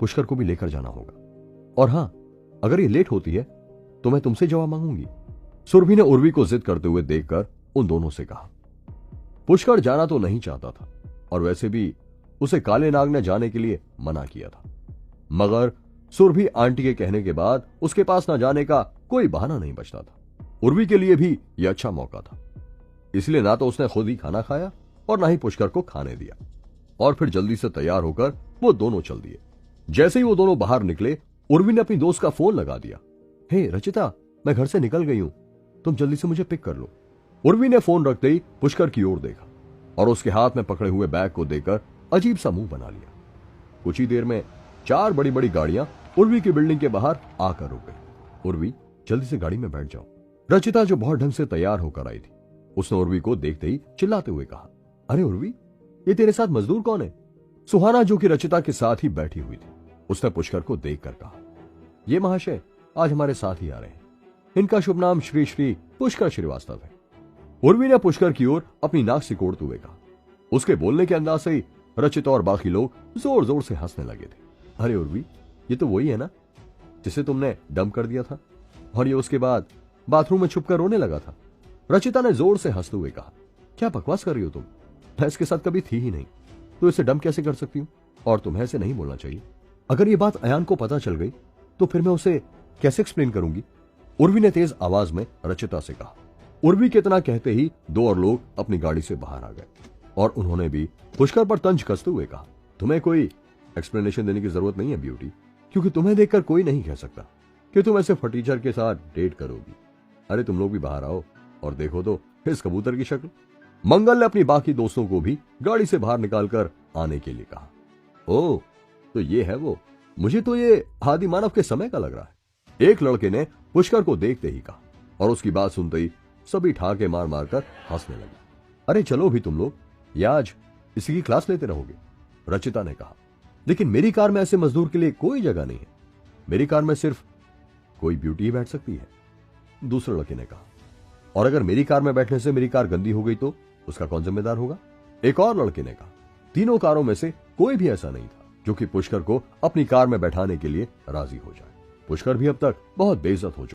पुष्कर को भी लेकर जाना होगा। और हां, अगर ये लेट होती है तो मैं तुमसे जवाब मांगूंगी। सुरभि ने उर्वी को जिद करते हुए देखकर उन दोनों से कहा। पुष्कर जाना तो नहीं चाहता था, और वैसे भी उसे काले नाग ने जाने के लिए मना किया था, मगर सुरभि आंटी के कहने के बाद उसके पास न जाने का कोई बहाना नहीं बचता था। उर्वी के लिए भी यह अच्छा मौका था, इसलिए ना तो उसने खुद ही खाना खाया और ना ही पुष्कर को खाने दिया, और फिर जल्दी से तैयार होकर वो दोनों चल दिए। जैसे ही वो दोनों बाहर निकले, उर्वी ने अपनी दोस्त का फोन लगा दिया। हे रचिता, मैं घर से निकल गई हूं, तुम जल्दी से मुझे पिक कर लो। उर्वी ने फोन रखते ही पुष्कर की ओर देखा और उसके हाथ में पकड़े हुए बैग को देखकर अजीब सा मुंह बना लिया। कुछ ही देर में 4 बड़ी बड़ी गाड़ियां उर्वी की बिल्डिंग के बाहर आकर रुक गई। उर्वी, जल्दी से गाड़ी में बैठ जाओ। रचिता, जो बहुत ढंग से तैयार होकर आई थी, उसने उर्वी को देखते ही चिल्लाते हुए कहा, अरे उर्वी, ये तेरे साथ मजदूर कौन है? सुहाना, जो कि रचिता के साथ ही बैठी हुई थी, उसने पुष्कर को देखकर कहा, ये महाशय आज हमारे साथ ही आ रहे हैं। इनका शुभ नाम श्री श्री पुष्कर श्रीवास्तव है। उर्वी ने पुष्कर की ओर अपनी नाक सिकोड़ते हुए कहा। उसके बोलने के अंदाज से ही रचिता और बाकी लोग जोर जोर से हंसने लगे थे। अरे उर्वी, ये तो वही है ना जिसे तुमने डंप कर दिया था और ये उसके बाद बाथरूम में छुपकर रोने लगा था। रचिता ने जोर से हंसते हुए कहा, क्या बकवास कर रही हो तुम? मैं इसके साथ कभी थी ही नहीं, तो इसे डंप कैसे कर सकती हूँ? और तुम्हें ऐसे नहीं बोलना चाहिए। अगर ये बात अयान को पता चल गई तो फिर मैं उसे कैसे एक्सप्लेन करूंगी? उर्वी ने तेज आवाज में रचिता से कहा। उर्वी के इतना कहते ही दो और लोग अपनी गाड़ी से बाहर आ गए और उन्होंने भी पुष्कर पर तंज कसते हुए कहा, तुम्हें कोई एक्सप्लेनेशन देने की जरूरत नहीं है ब्यूटी, क्योंकि तुम्हें देखकर कोई नहीं कह सकता कि तुम ऐसे फटीचर के साथ डेट करोगी। अरे तुम लोग भी बाहर आओ और देखो तो इस कबूतर की शक्ल। मंगल ने अपनी बाकी दोस्तों को भी गाड़ी से बाहर निकालकर आने के लिए कहा। ओ, तो ये है वो। मुझे तो ये आदि मानव के समय का लग रहा है। एक लड़के ने पुष्कर को देखते ही कहा और उसकी बात सुनते ही सभी ठाके मार मार कर हंसने लगे। अरे चलो भी तुम लोग, या आज इसी की क्लास लेते रहोगे? रचिता ने कहा। लेकिन मेरी कार में ऐसे मजदूर के लिए कोई जगह नहीं है। मेरी कार में सिर्फ कोई ब्यूटी ही बैठ सकती है, दूसरे लड़के ने कहा। और अगर मेरी कार में बैठने से मेरी कार गंदी हो गई तो उसका कौन जिम्मेदार होगा? एक और लड़के ने कहा। तीनों कारों में से कोई भी ऐसा नहीं था जो कि पुष्कर को अपनी कार में बैठाने के लिए राजी हो जाए। पुष्कर भी अब तक बहुत बेइज्जत हो चुका।